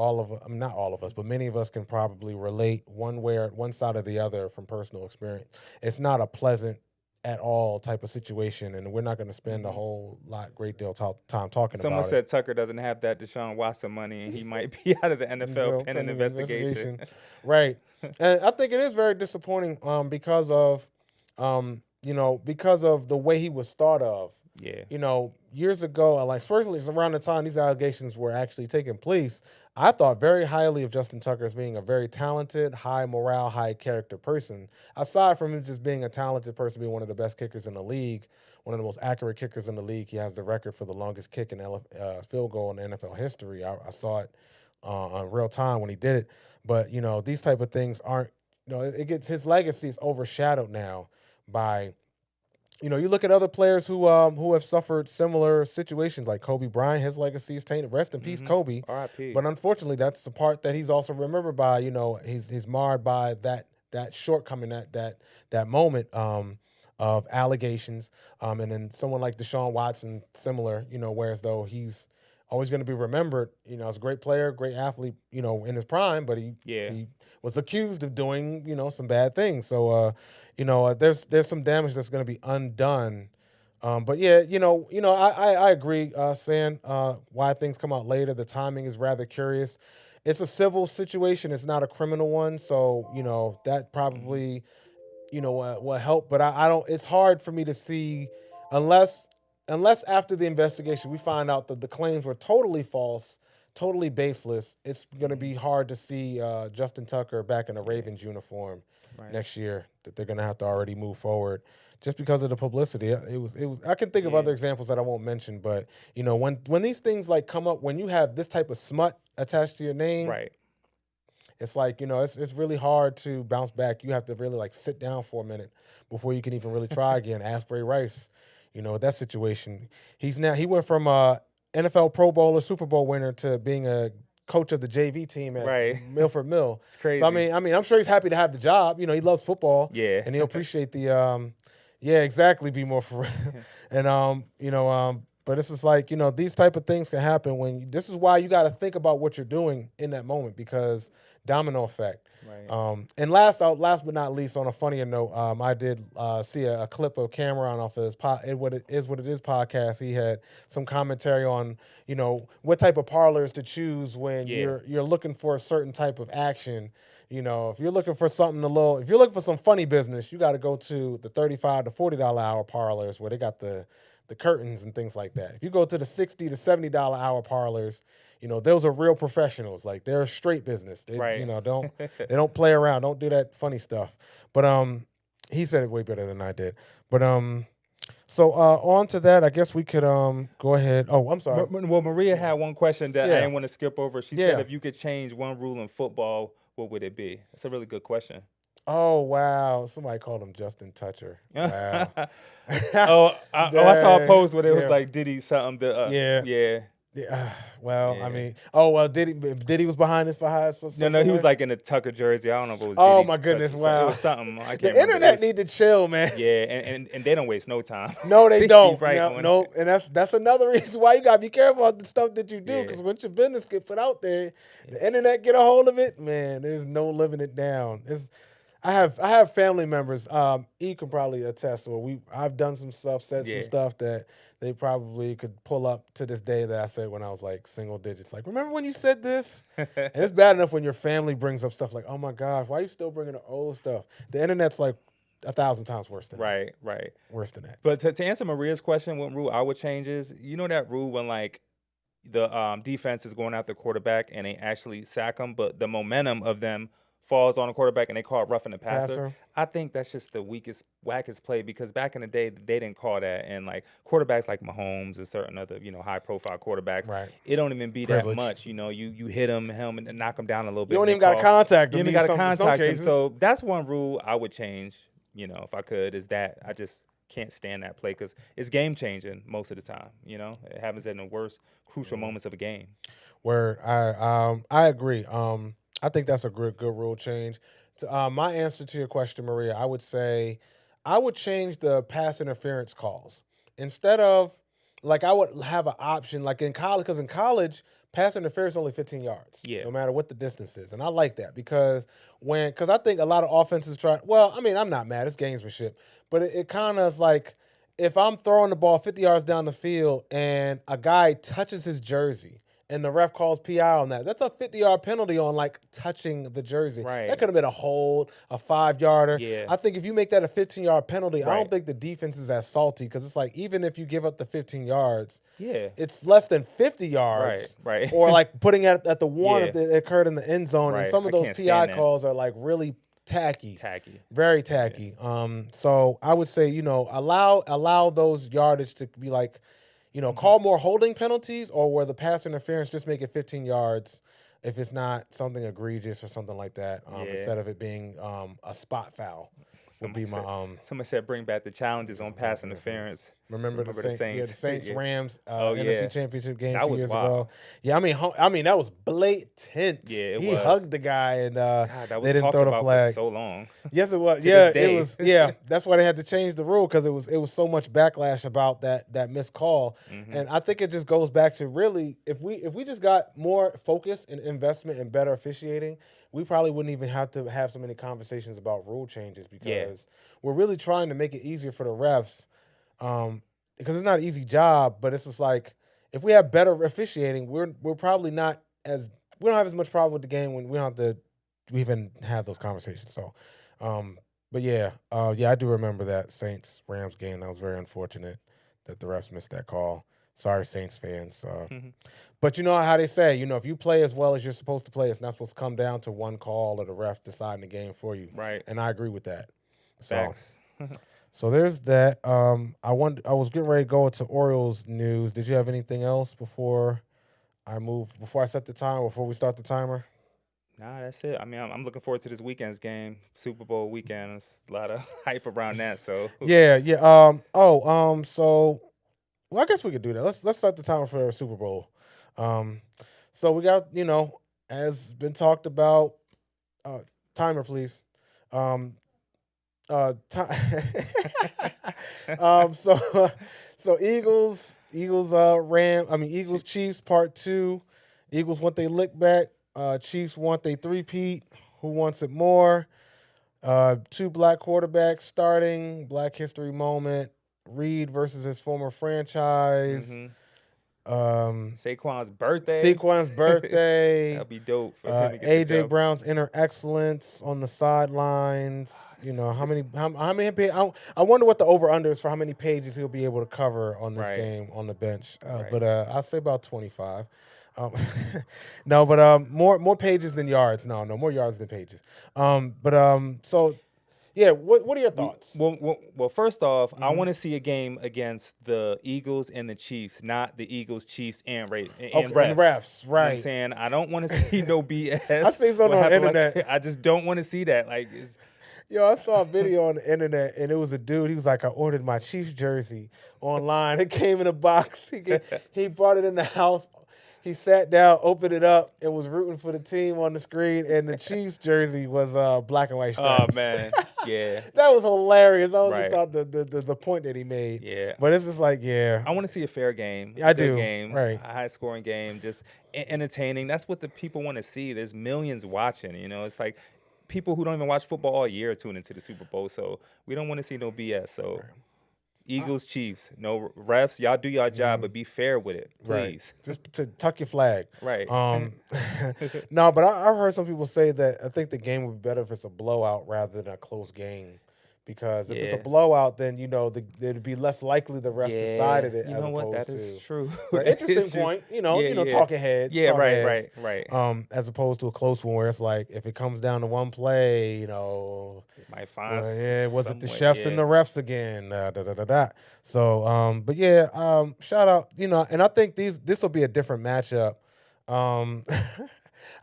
not all of us, but many of us can probably relate one way or one side or the other from personal experience. It's not a pleasant at all type of situation, and we're not going to spend a Hmm. whole great deal of time talking Someone about it. said Tucker doesn't have that Deshaun Watson money, and he might be out of the NFL So, pending pending investigation. investigation, right? And I think it is very disappointing because of because of the way he was thought of. Yeah. Years ago, like especially around the time these allegations were actually taking place, I thought very highly of Justin Tucker as being a very talented, high morale, high character person. Aside from him just being a talented person, being one of the best kickers in the league, one of the most accurate kickers in the league. He has the record for the longest kick in field goal in NFL history. I saw it on real time when he did it. But these type of things aren't. It gets his legacy is overshadowed now by you look at other players who have suffered similar situations, like Kobe Bryant. His legacy is tainted. Rest in peace, Hmm. Kobe. R.I.P. But unfortunately, that's the part that he's also remembered by. He's marred by that shortcoming, that moment of allegations. And then someone like Deshaun Watson, similar. Whereas though he's always going to be remembered, as a great player, great athlete, in his prime, but Yeah. he was accused of doing some bad things. So there's some damage that's going to be undone. But yeah, I agree, San. Why things come out later, the timing is rather curious. It's a civil situation; it's not a criminal one, so that Hmm. probably will help. But I don't. It's hard for me to see unless after the investigation we find out that the claims were totally false, totally baseless. It's going to Hmm. be hard to see Justin Tucker back in a Yeah. Ravens uniform Right. next year. That they're going to have to already move forward just because of the publicity. It was. I can think of Yeah. other examples that I won't mention, but when these things like come up, when you have this type of smut attached to your name, Right. it's like it's really hard to bounce back. You have to really like sit down for a minute before you can even really try again. Ask Ray Rice, that situation. He went from NFL Pro Bowler, Super Bowl winner to being a coach of the JV team at Right. Milford Mill. It's So crazy. I'm sure he's happy to have the job. He loves football Yeah. and he'll appreciate the yeah, exactly, be more for real. And but it's just like, these type of things can happen this is why you got to think about what you're doing in that moment, because domino effect. Right. And last but not least, on a funnier note, I did see a clip of Cameron off of his What It Is podcast. He had some commentary on what type of parlors to choose when Yeah. you're looking for a certain type of action. If you're looking for something if you're looking for some funny business, you got to go to the $35 to $40 hour parlors where they got the the curtains and things like that. If you go to the $60 to $70 hour parlors, those are real professionals. Like they're a straight business. They Right. they don't play around. Don't do that funny stuff. But he said it way better than I did. But so on to that, I guess we could go ahead. Oh, I'm sorry. Well, Maria had one question that I Yeah. didn't want to skip over. She Yeah. said, if you could change one rule in football, what would it be? That's a really good question. Oh wow! Somebody called him Justin Toucher. Wow. I saw a post where it was Yeah. like Diddy something. Yeah. Yeah. Well, Yeah. I mean, well, Diddy was behind this for No, he was like in a Tucker jersey. I don't know if it was. Oh Diddy my goodness! Tucker, Wow, it was something. I can't the remember. internet need to chill, man. Yeah, and they don't waste no time. No, they don't. Right No, and that's another reason why you gotta be careful about the stuff that you do, because Yeah. once your business get put out there, the internet get a hold of it, man. There's no living it down. I have family members. E can probably attest. Where I've done some stuff, said some stuff that they probably could pull up to this day that I said when I was like single digits. Like, remember when you said this? And it's bad enough when your family brings up stuff like, oh my gosh, why are you still bringing the old stuff? The internet's like 1,000 times worse than that. Right. Worse than that. But to answer Maria's question, what rule I would change is, that rule when like the defense is going after the quarterback and they actually sack them, but the momentum of them falls on the quarterback and they call it roughing the passer. I think that's just the wackest play, because back in the day they didn't call that, and like quarterbacks like Mahomes and certain other high profile quarterbacks, it don't even be that much. You hit him and knock him down a little bit. You don't even got to contact him. You even got to contact him. So that's one rule I would change. If I could, is that I just can't stand that play, because it's game changing most of the time. It happens in the worst crucial moments of a game. Where I agree. I think that's a good rule change. My answer to your question, Maria, I would say I would change the pass interference calls. Instead of, like, I would have an option like in college, because in college pass interference is only 15 yards, no matter what the distance is, and I like that because I think a lot of offenses try. Well, I mean, I'm not mad. It's gamesmanship, but it kind of is like if I'm throwing the ball 50 yards down the field and a guy touches his jersey, and the ref calls PI on that, that's a 50-yard penalty on like touching the jersey. That could have been a hold, a 5-yarder. I think if you make that a 15-yard penalty, I don't think the defense is as salty, because it's like even if you give up the 15 yards, it's less than 50 yards. Or like putting it at the one if it occurred in the end zone. And some of those PI calls are like really tacky. Very tacky. So I would say, allow those yardage to be like, call more holding penalties, or where the pass interference just make it 15 yards if it's not something egregious or something like that, instead of it being a spot foul. Somebody said bring back the challenges on pass interference. Remember the Saints? Yeah, the Saints Rams NFC Championship game that a few years ago. Yeah, I mean that was blatant. Yeah, he hugged the guy, and they didn't throw the flag for so long. Yes, it was. Yeah, it was. Yeah, that's why they had to change the rule, because it was so much backlash about that missed call. And I think it just goes back to, really, if we just got more focus and investment and better officiating, we probably wouldn't even have to have so many conversations about rule changes, because we're really trying to make it easier for the refs. Because it's not an easy job, but it's just like if we have better officiating, we're probably not as we don't have as much problem with the game when we don't have to even have those conversations. So, but yeah, I do remember that Saints Rams game. That was very unfortunate that the refs missed that call. Sorry, Saints fans. But you know how they say, if you play as well as you're supposed to play, it's not supposed to come down to one call or the ref deciding the game for you. Right. And I agree with that. Facts. So there's that. I was getting ready to go into Orioles news. Did you have anything else before I set the timer, before we start the timer? Nah, that's it. I mean, I'm looking forward to this weekend's game, Super Bowl weekend. There's a lot of hype around that. So yeah. So, well, I guess we could do that. Let's start the timer for Super Bowl. So we got, as been talked about. Timer, please. So Eagles, Eagles Chiefs part 2. Eagles want they lick back. Chiefs want they three-peat. Who wants it more? 2 black quarterbacks starting. Black history moment. Reed versus his former franchise. Saquon's birthday. That'd be dope for him to get the AJ dub. Brown's inner excellence on the sidelines. You know, how many I wonder what the over-under is for how many pages he'll be able to cover on this game on the bench. But I'll say about 25. No, but more pages than yards. No, more yards than pages. So yeah, what are your thoughts? Well, first off, I want to see a game against the Eagles and the Chiefs, not the Eagles, Chiefs, and refs. And refs, right? You know what I'm saying? I don't want to see no BS. I see something on the internet. I just don't want to see that. Yo, I saw a video on the internet, and it was a dude. He was like, I ordered my Chiefs jersey online. It came in a box. He brought it in the house. He sat down, opened it up, and was rooting for the team on the screen. And the Chiefs jersey was black and white stripes. Oh man, yeah, that was hilarious. I just thought the point that he made. Yeah, but it's just like, yeah, I want to see a fair game. I do. Game, right? A high scoring game, just entertaining. That's what the people want to see. There's millions watching. You know, it's like people who don't even watch football all year tune into the Super Bowl. So we don't want to see no BS. So. Right. Eagles, Chiefs, no refs. Y'all do your job, but be fair with it, please. Right. Just to tuck your flag. Right. No, but I've heard some people say that I think the game would be better if it's a blowout rather than a close game. Because if it's a blowout, then, you know, it'd be less likely the refs decided it. You know what? That is true. Interesting point. You know, talking heads. Yeah, right. As opposed to a close one where it's like, if it comes down to one play, you know. It might find was it the chefs and the refs again? So, but yeah, shout out, you know, and I think this will be a different matchup.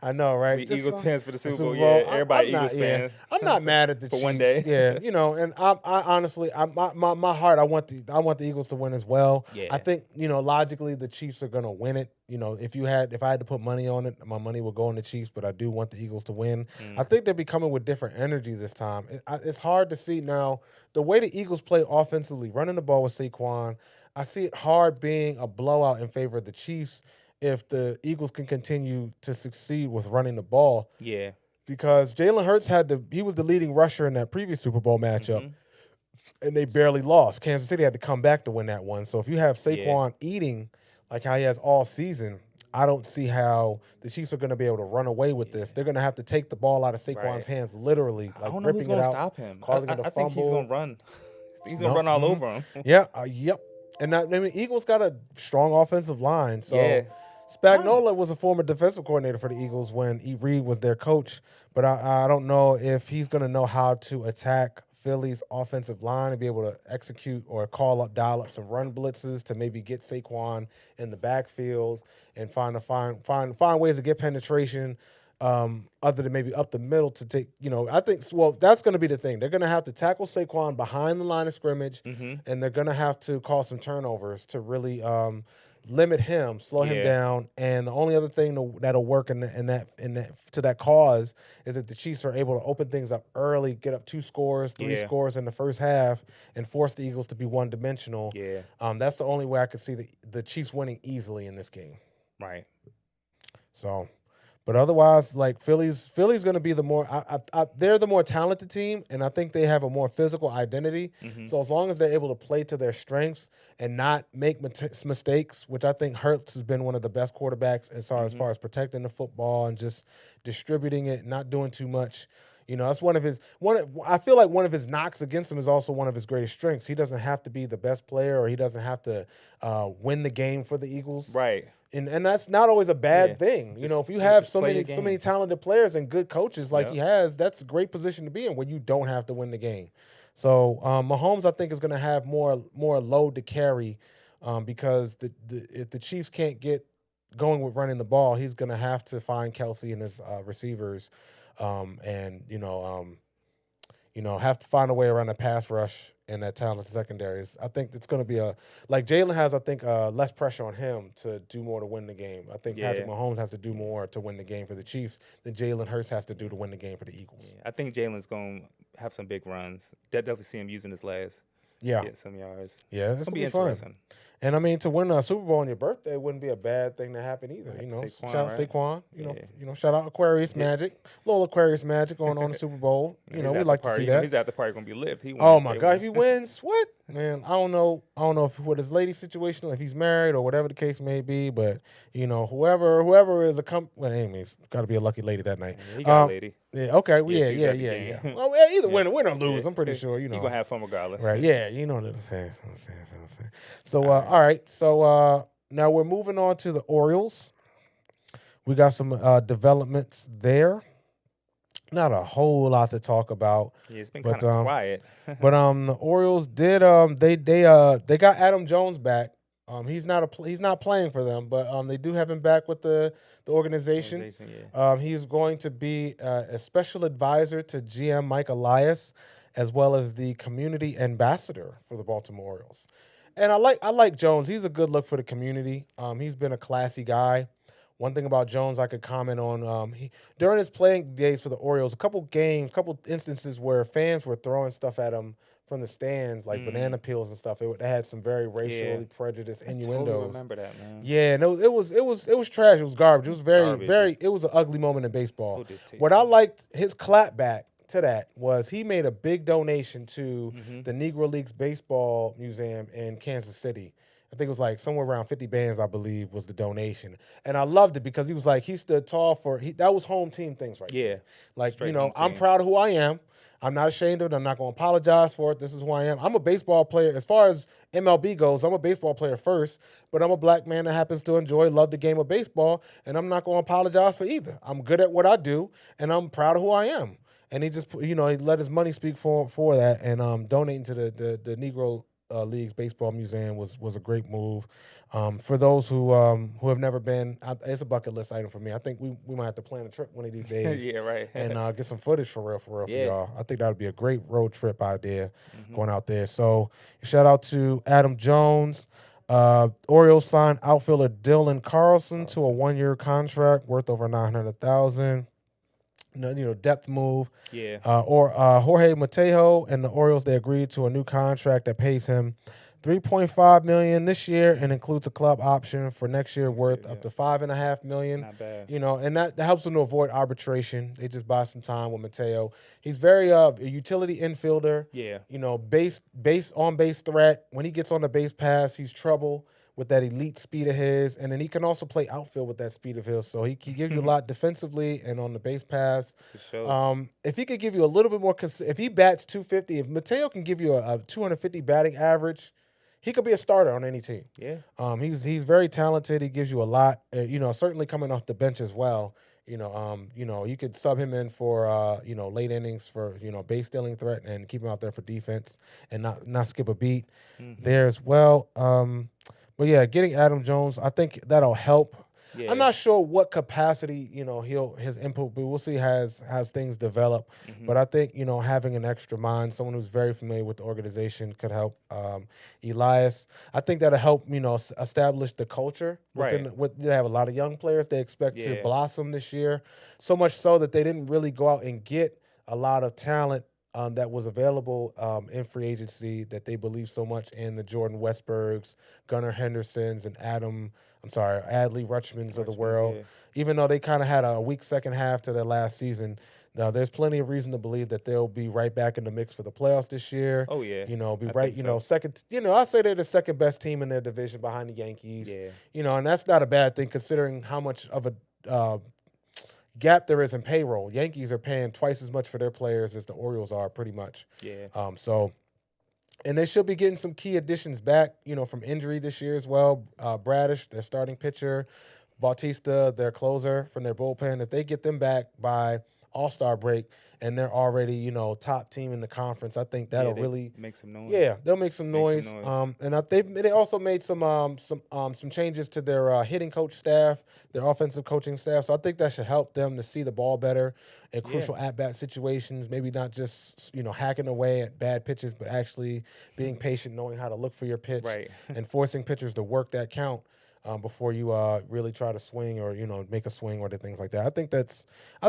I know, right? The Eagles fans for the Super Bowl. Yeah, everybody Eagles fan. I'm not mad at the Chiefs. One day. Yeah, you know, and I honestly, my heart, I want the Eagles to win as well. Yeah. I think, you know, logically the Chiefs are gonna win it. You know, if I had to put money on it, my money would go on the Chiefs, but I do want the Eagles to win. I think they'll be coming with different energy this time. It's hard to see now the way the Eagles play offensively, running the ball with Saquon. I see it hard being a blowout in favor of the Chiefs if the Eagles can continue to succeed with running the ball. Yeah. Because Jalen Hurts he was the leading rusher in that previous Super Bowl matchup, and they barely lost. Kansas City had to come back to win that one. So if you have Saquon eating like how he has all season, I don't see how the Chiefs are going to be able to run away with this. They're going to have to take the ball out of Saquon's hands, literally, like ripping it out. I don't know who's going to stop him. Causing him to fumble. I think he's going to run. He's going to run all over him. Yeah, yep. And the Eagles got a strong offensive line. So Spagnuolo was a former defensive coordinator for the Eagles when E. Reed was their coach. But I don't know if he's going to know how to attack Philly's offensive line and be able to execute or dial up some run blitzes to maybe get Saquon in the backfield and find ways to get penetration other than maybe up the middle to take, you know, I think, well, that's going to be the thing. They're going to have to tackle Saquon behind the line of scrimmage, and they're going to have to cause some turnovers to really limit him, slow him down. And the only other thing that'll work in that cause is if the Chiefs are able to open things up early, get up 2 scores, 3 scores in the first half, and force the Eagles to be one-dimensional. Yeah. That's the only way I could see the Chiefs winning easily in this game. Right. So, but otherwise, like Philly's going to be the more they're the more talented team, and I think they have a more physical identity. So as long as they're able to play to their strengths and not make mistakes, which I think Hurts has been one of the best quarterbacks as far as protecting the football and just distributing it, not doing too much. You know, that's I feel like one of his knocks against him is also one of his greatest strengths. He doesn't have to be the best player, or he doesn't have to win the game for the Eagles. Right. And that's not always a bad thing. You know, if you have so many talented players and good coaches like he has, that's a great position to be in when you don't have to win the game. So Mahomes, I think, is going to have more load to carry because if the Chiefs can't get going with running the ball, he's going to have to find Kelsey and his receivers and have to find a way around the pass rush and that talented secondaries. I think it's going to be Jalen has, I think, less pressure on him to do more to win the game. I think Patrick Mahomes has to do more to win the game for the Chiefs than Jalen Hurts has to do to win the game for the Eagles. Yeah, I think Jalen's going to have some big runs. Definitely see him using his legs. Get some yards. Yeah, it's going to be interesting. Fun. And I mean, to win a Super Bowl on your birthday wouldn't be a bad thing to happen either. You know, Saquon, shout out Saquon. You know, shout out Aquarius Magic, little Aquarius Magic on the Super Bowl. You know, we like to see that. He's at the party gonna be lit. Oh my God, if he wins, what? man, I don't know. I don't know if with his lady situation, if he's married or whatever the case may be. But whoever is well, anyways, got to be a lucky lady that night. Yeah, he got a lady. Yeah. Okay. Well, Yeah, yeah. she was Yeah. at the Yeah. game. Yeah. Well, yeah, either Yeah, win or yeah. lose, I'm pretty sure. He gonna have fun regardless. Right. Yeah. You know what I'm saying. So, All right. all right. So, now we're moving on to the Orioles. We got some developments there. Not a whole lot to talk about, Yeah, it's been but kind of quiet. the Orioles did they got Adam Jones back. He's not playing for them, but they do have him back with the organization. Organization, yeah. He's going to be a special advisor to GM Mike Elias, as well as the community ambassador for the Baltimore Orioles. And I like Jones. He's a good look for the community. He's been a classy guy. One thing about Jones I could comment on, during his playing days for the Orioles, a couple instances where fans were throwing stuff at him from the stands, like banana peels and stuff. They had some very Yeah. racially prejudiced I innuendos. totally remember that, man. Yeah, and it was trash. It was garbage. It was Garbage. it was an ugly moment in baseball. So distasteful. What I liked his clapback to that was he made a big donation to the Negro Leagues Baseball Museum in Kansas City. I think it was like somewhere around 50 bands, I believe, was the donation. And I loved it because he was like, he stood tall that was home team things right Yeah. there. Like, Straight home I'm team. proud of who I am. I'm not ashamed of it. I'm not going to apologize for it. This is who I am. I'm a baseball player. As far as MLB goes, I'm a baseball player first, but I'm a black man that happens to love the game of baseball, and I'm not going to apologize for either. I'm good at what I do, and I'm proud of who I am. And he just, he let his money speak for that, and donating to the Negro Leagues Baseball Museum was a great move. For those who have never been, it's a bucket list item for me. I think we might have to plan a trip one of these days. Yeah, right. And get some footage for real for Yeah. y'all. I think that would be a great road trip idea going out there. So shout out to Adam Jones. Orioles signed outfielder Dylan Carlson to a 1-year contract worth over $900,000. Depth move. Yeah. Or Jorge Mateo and the Orioles, they agreed to a new contract that pays him $3.5 million this year and includes a club option for next year worth up to $5.5 million. Not bad. And that helps them to avoid arbitration. They just buy some time with Mateo. He's very a utility infielder. Yeah. Base on base threat. When he gets on the base pass, he's trouble with that elite speed of his, and then he can also play outfield with that speed of his. So he gives you a lot defensively and on the base pass. If he could give you a little bit more, if he bats 250, if Mateo can give you a 250 batting average, he could be a starter on any team. Yeah. He's very talented. He gives you a lot. Certainly coming off the bench as well. You could sub him in for late innings for base stealing threat and keep him out there for defense and not skip a beat there as well. But yeah, getting Adam Jones, I think that'll help. Yeah. I'm not sure what capacity his input, but we'll see as things develop. But I think having an extra mind, someone who's very familiar with the organization, could help. Elias, I think that'll help establish the culture. They have a lot of young players they expect to blossom this year, so much so that they didn't really go out and get a lot of talent that was available in free agency that they believe so much in, the Jordan Westbergs, Gunnar Hendersons, and Adley Rutschmans of the world. Yeah. Even though they kind of had a weak second half to their last season, now there's plenty of reason to believe that they'll be right back in the mix for the playoffs this year. Oh yeah. Second. I'd say they're the second best team in their division behind the Yankees. Yeah. And that's not a bad thing considering how much of a gap there is in payroll. Yankees are paying twice as much for their players as the Orioles are, pretty much. Yeah. And they should be getting some key additions back, from injury this year as well. Bradish, their starting pitcher, Bautista, their closer from their bullpen. If they get them back by All-Star break and they're already, top team in the conference, I think that'll really make some noise. Yeah, they'll make some noise. And they also made some changes to their hitting coach staff, their offensive coaching staff. So I think that should help them to see the ball better in crucial at-bat situations, maybe not just, hacking away at bad pitches, but actually being patient, knowing how to look for your pitch and forcing pitchers to work that count before you really try to swing or, make a swing or the things like that. I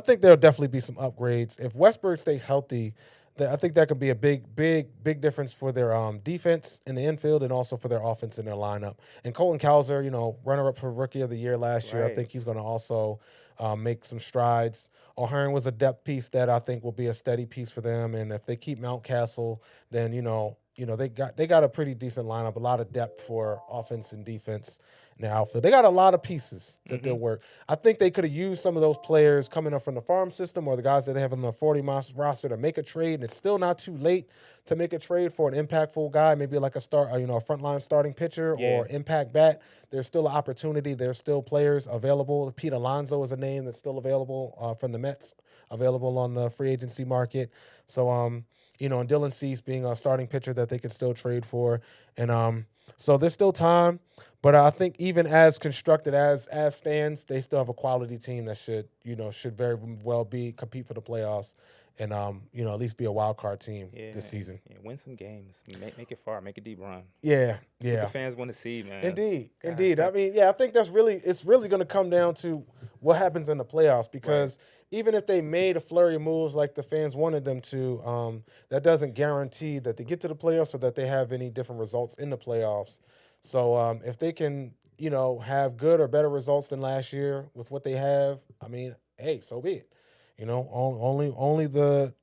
think there'll definitely be some upgrades. If Westberg stays healthy, I think that could be a big difference for their defense in the infield and also for their offense in their lineup. And Colton Cowser, runner-up for Rookie of the Year last year, I think he's going to also make some strides. O'Hearn was a depth piece that I think will be a steady piece for them. And if they keep Mountcastle, then, they got a pretty decent lineup, a lot of depth for offense and defense in their outfield. They got a lot of pieces that they'll work. I think they could have used some of those players coming up from the farm system or the guys that they have on the 40-man roster to make a trade. And it's still not too late to make a trade for an impactful guy, maybe like a frontline starting pitcher or impact bat. There's still an opportunity. There's still players available. Pete Alonso is a name that's still available from the Mets, available on the free agency market. So, and Dylan Cease being a starting pitcher that they could still trade for. And so there's still time. But I think even as constructed as stands, they still have a quality team that should very well compete for the playoffs and at least be a wild card team this season. Yeah, win some games, make it far, make a deep run. Yeah. That's what the fans want to see, man. Indeed. I mean, I think it's really going to come down to what happens in the playoffs because even if they made a flurry of moves like the fans wanted them to, that doesn't guarantee that they get to the playoffs or that they have any different results in the playoffs. So if they can, have good or better results than last year with what they have, I mean, hey, so be it. Only the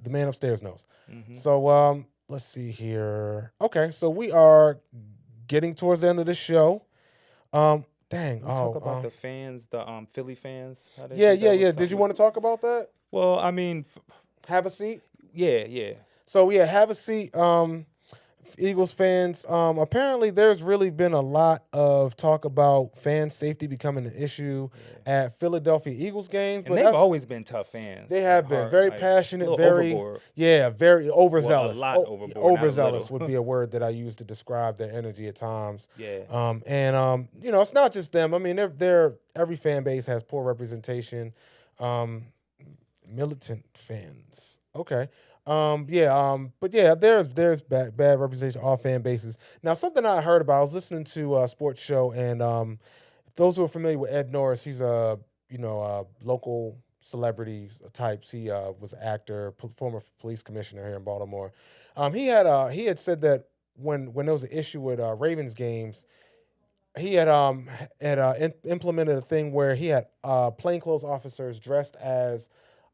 man upstairs knows. So let's see here. Okay, so we are getting towards the end of the show. Talk about the fans, the Philly fans. Yeah. Did you want to talk about that? Well, I mean, have a seat. Yeah. So have a seat. Eagles fans, apparently there's really been a lot of talk about fan safety becoming an issue at Philadelphia Eagles games. And they've always been tough fans. They have been very passionate, very overboard. Very overzealous. Well, a lot overboard. Overzealous would be a word that I use to describe their energy at times. Yeah. It's not just them. I mean, every fan base has poor representation. Militant fans. Okay. There's bad representation on all fan bases. Now, something I heard about, I was listening to a sports show, and those who are familiar with Ed Norris, he's a local celebrity types. He was an actor, former police commissioner here in Baltimore. He had said that when there was an issue with Ravens games, he had implemented a thing where he had plainclothes officers dressed as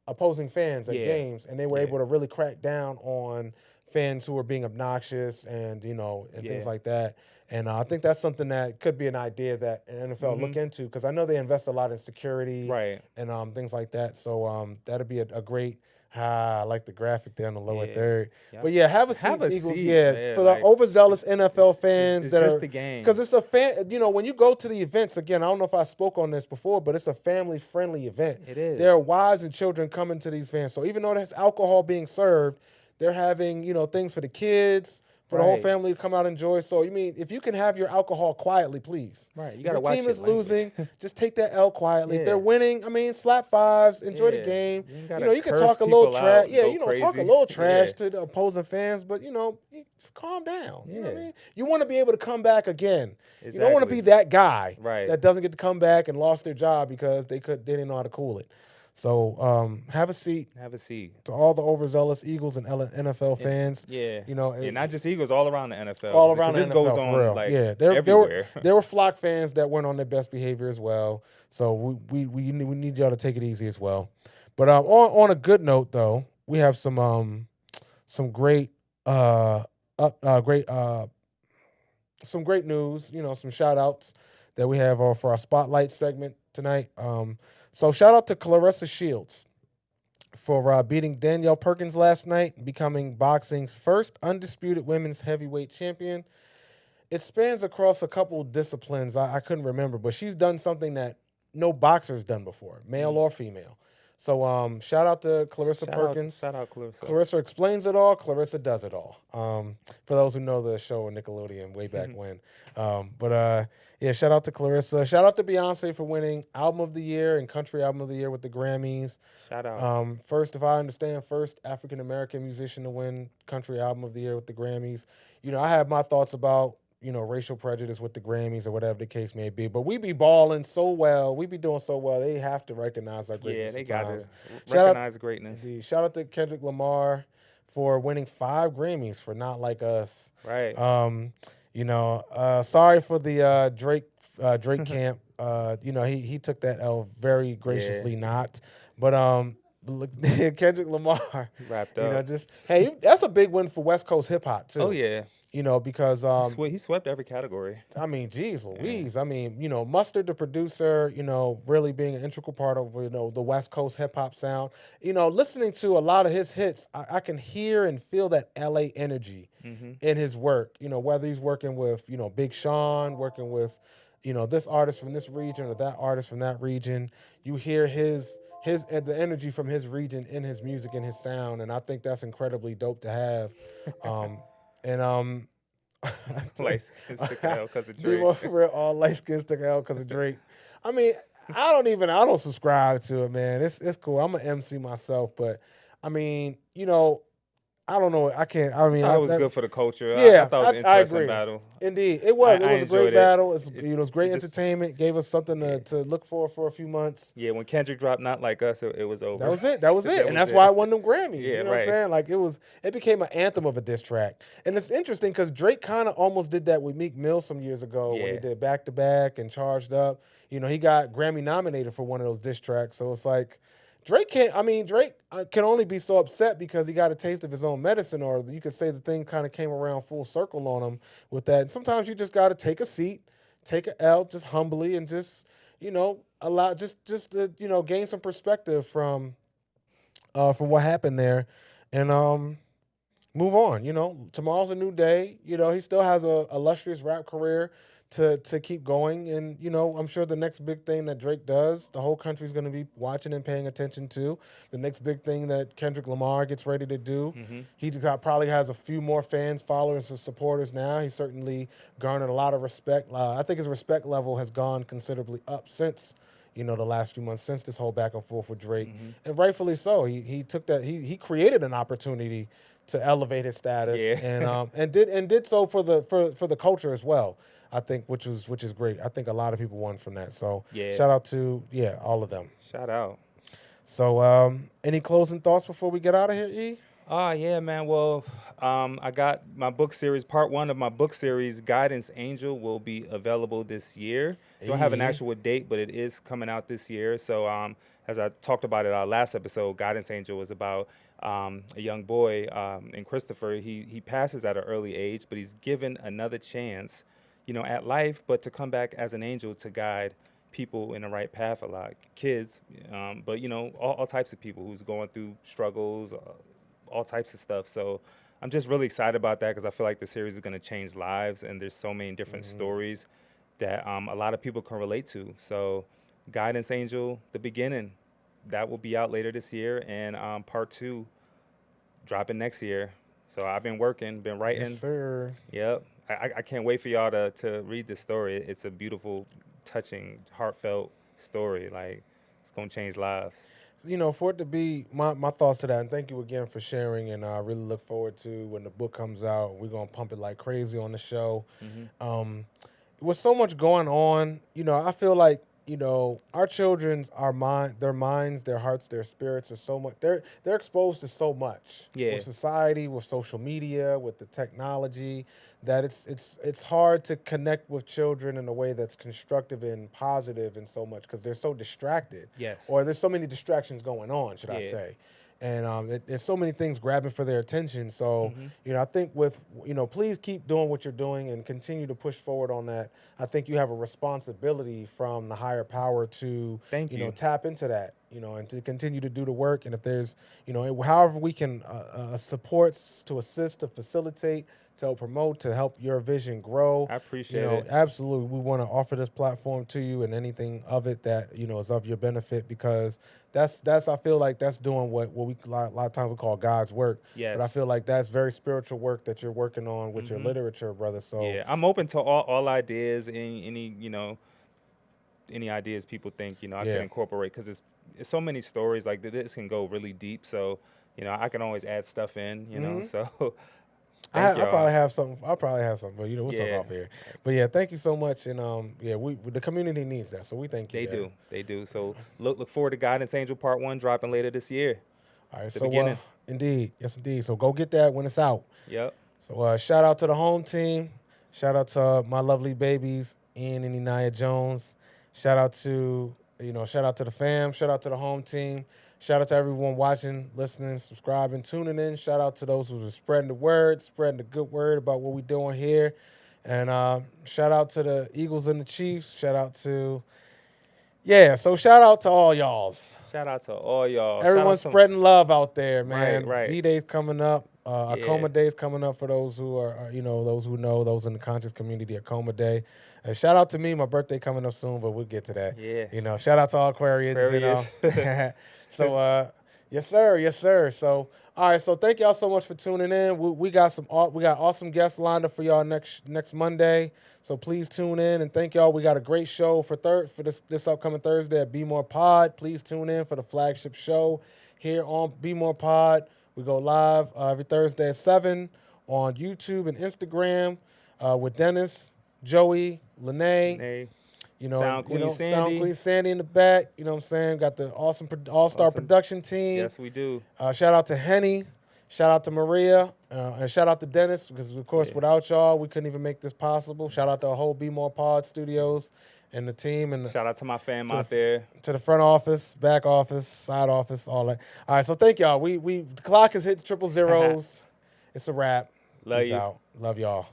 opposing fans at games, and they were able to really crack down on fans who were being obnoxious and things like that. And I think that's something that could be an idea that an NFL look into because I know they invest a lot in security and things like that. So that'd be a great. I like the graphic there on the lower third. Yep. But have a seat, Eagles. Man, for the overzealous NFL fans it's that just are the game. Because it's a fan. When you go to the events again, I don't know if I spoke on this before, but it's a family-friendly event. It is. There are wives and children coming to these fans. So even though there's alcohol being served, they're having things for the kids. For the whole family to come out and enjoy. So, if you can have your alcohol quietly, please. Right. You got to watch your team is losing, just take that L quietly. If they're winning, slap fives, enjoy the game. You can talk a little trash. Talk a little trash to the opposing fans, but, just calm down. You know what I mean? You want to be able to come back again. Exactly. You don't want to be that guy that doesn't get to come back and lost their job because they didn't know how to cool it. So have a seat. Have a seat. To all the overzealous Eagles and NFL fans. Not just Eagles, all around the NFL. All around the NFL. This goes on everywhere. There were flock fans that weren't on their best behavior as well. So we need y'all to take it easy as well. But on a good note though, we have some great some great news. Some shout outs that we have for our spotlight segment tonight. So shout out to Claressa Shields for beating Danielle Perkins last night and becoming boxing's first undisputed women's heavyweight champion. It spans across a couple disciplines. I couldn't remember, but she's done something that no boxer's done before, male or female. So shout out to Claressa Perkins. Shout out Claressa. Claressa explains it all. Claressa does it all. For those who know the show on Nickelodeon way back when. Shout out to Claressa. Shout out to Beyonce for winning Album of the Year and Country Album of the Year with the Grammys. Shout out. First, if I understand, first African-American musician to win Country Album of the Year with the Grammys. I have my thoughts about racial prejudice with the Grammys or whatever the case may be. But we be balling so well. We be doing so well. They have to recognize our greatness. Yeah, they got to recognize greatness. Indeed. Shout out to Kendrick Lamar for winning 5 Grammys for Not Like Us. Right. Sorry for the Drake camp. He took that L very graciously not. But Kendrick Lamar. Wrapped up. Just hey, that's a big win for West Coast hip hop Oh too. yeah. Because He swept every category. I mean, geez, Yeah. Louise. I mean, Mustard, the producer, really being an integral part of the West Coast hip hop sound. Listening to a lot of his hits, I can hear and feel that LA energy Mm-hmm. in his work. Whether he's working with Big Sean, working with this artist from this region or that artist from that region, you hear the energy from his region in his music and his sound, and I think that's incredibly dope to have. And Light skins took an L because of Be Drake. more for real, all light skins took out because of Drake. I mean, I don't subscribe to it, man. It's cool. I'm an MC myself, but I mean, I don't know. I can't. I I mean, thought it was good for the culture. I yeah, thought it was an I interesting agree. battle. Indeed, it I, was. It I was a great enjoyed it. battle. It was great It just entertainment. Gave us something yeah. to look for a few months. Yeah, when Kendrick dropped "Not Like Us," it was That over. was it. That was it. That And was that's why I it. won them Grammys. Yeah, You know what I'm right. saying? Like it became an anthem of a diss track. And it's interesting because Drake kind of almost did that with Meek Mill some years ago when he Yeah, did Back to Back and Charged Up. He got Grammy nominated for one of those diss tracks. So it's like Drake can only be so upset because he got a taste of his own medicine, or you could say the thing kind of came around full circle on him with that. And sometimes you just got to take a seat, take an L just humbly, and just, allow just to, gain some perspective from what happened there, and move on. Tomorrow's a new day. He still has a illustrious rap career to keep going, and I'm sure the next big thing that Drake does, the whole country's going to be watching and paying attention to. The next big thing that Kendrick Lamar gets ready to do, hmm probably has a few more fans, followers, and supporters now. He certainly garnered a lot of respect. I think his respect level has gone considerably up since the last few months, since this whole back and forth with Drake, hmm and rightfully so. He took that he created an opportunity to elevate his status, yeah, and did so for the culture as well. I think, which is great. I think a lot of people won from that. So yeah. shout out to all of them. Shout out. So any closing thoughts before we get out of here, E? Oh yeah, man. Well, I got my book series. Part one of my book series, Guidance Angel, will be available this year. Don't have an E. actual date, but it is coming out this year. So, as I talked about it our last episode, Guidance Angel was about a young boy, and Christopher. He passes at an early age, but he's given another chance, at life, but to come back as an angel to guide people in the right path. A lot kids, but all types of people who's going through struggles. All types of stuff. So I'm just really excited about that because I feel like the series is going to change lives, and there's so many different stories that a lot of people can relate to. So Guidance Angel, the beginning, that will be out later this year, and part two dropping next year. So I've been working, been Yes, writing. sir. Yep. I can't wait for y'all to read this story. It's a beautiful, touching, heartfelt story. Like, it's going to change lives. For it to be my thoughts to that, and thank you again for sharing. And I really look forward to when the book comes out. We're gonna pump it like crazy on the show. hmm Um, with so much going on, I feel like our children's their minds, their hearts, their spirits are so much. They're exposed to so much Yeah. with society, with social media, with the technology, that it's hard to connect with children in a way that's constructive and positive and so much because they're so distracted, Yes. or there's so many distractions going on, should I Yeah. say. And there's so many things grabbing for their attention. So, hmm I think please keep doing what you're doing and continue to push forward on that. I think you have a responsibility from the higher power to, Thank you. tap into that, and to continue to do the work. And if there's, however we can support, to assist, to facilitate, to help promote, to help your vision grow, I appreciate it. absolutely, we want to offer this platform to you and anything of it that, is of your benefit, because that's I feel like that's doing what we a lot of times we call God's work. But I Yes. feel like that's very spiritual work that you're working on with your hmm literature, brother. So Yeah, I'm open to all ideas. Any ideas people think I could yeah. incorporate because it's so many stories like this can go really deep. So I can always add stuff in. hmm So thank I probably y'all. have something. I'll probably have something, but we'll talk Yeah, off here. But yeah, thank you so much, and yeah, we the community needs that, so we thank you they there. do. They do. So look forward to Guidance Angel Part One dropping later this year. All right, The so beginning. indeed, yes, indeed. So go get that when it's out. Yep. So shout out to the home team. Shout out to my lovely babies, Ian and Inaya Jones. Shout out to Shout out to the fam. Shout out to the home team. Shout out to everyone watching, listening, subscribing, tuning in. Shout out to those who are spreading the word, spreading the good word about what we're doing here. And shout out to the Eagles and the Chiefs. Shout out to shout out to all y'alls. Shout out to all y'all. Everyone's spreading love out there, man. Right. V-Day's coming up. Akoma Day's coming up for those who are, those who know, those in the conscious community, Akoma Day. Shout out to me. My birthday coming up soon, but we'll get to that. Yeah. Shout out to all Aquarians. So, yes, sir. So, all right. So, thank y'all so much for tuning in. We got awesome guests lined up for y'all next Monday. So please tune in and thank y'all. We got a great show for this upcoming Thursday at BMorePod. Please tune in for the flagship show here on BMorePod. We go live every Thursday at 7 on YouTube and Instagram with Dennis, Joey, Lene. Sound Queen Sandy in the back. You know what I'm saying? Got the awesome all-star production team. Yes, we do. Shout out to Henny. Shout out to Maria. And shout out to Dennis because, of course, without y'all, we couldn't even make this possible. Shout out to the whole BMorePod studios and the team. And shout out to my fam out there. To the front office, back office, side office, all that. All right, so thank y'all. The clock has hit triple zeros. It's a wrap. Love Peace you. out. Love y'all.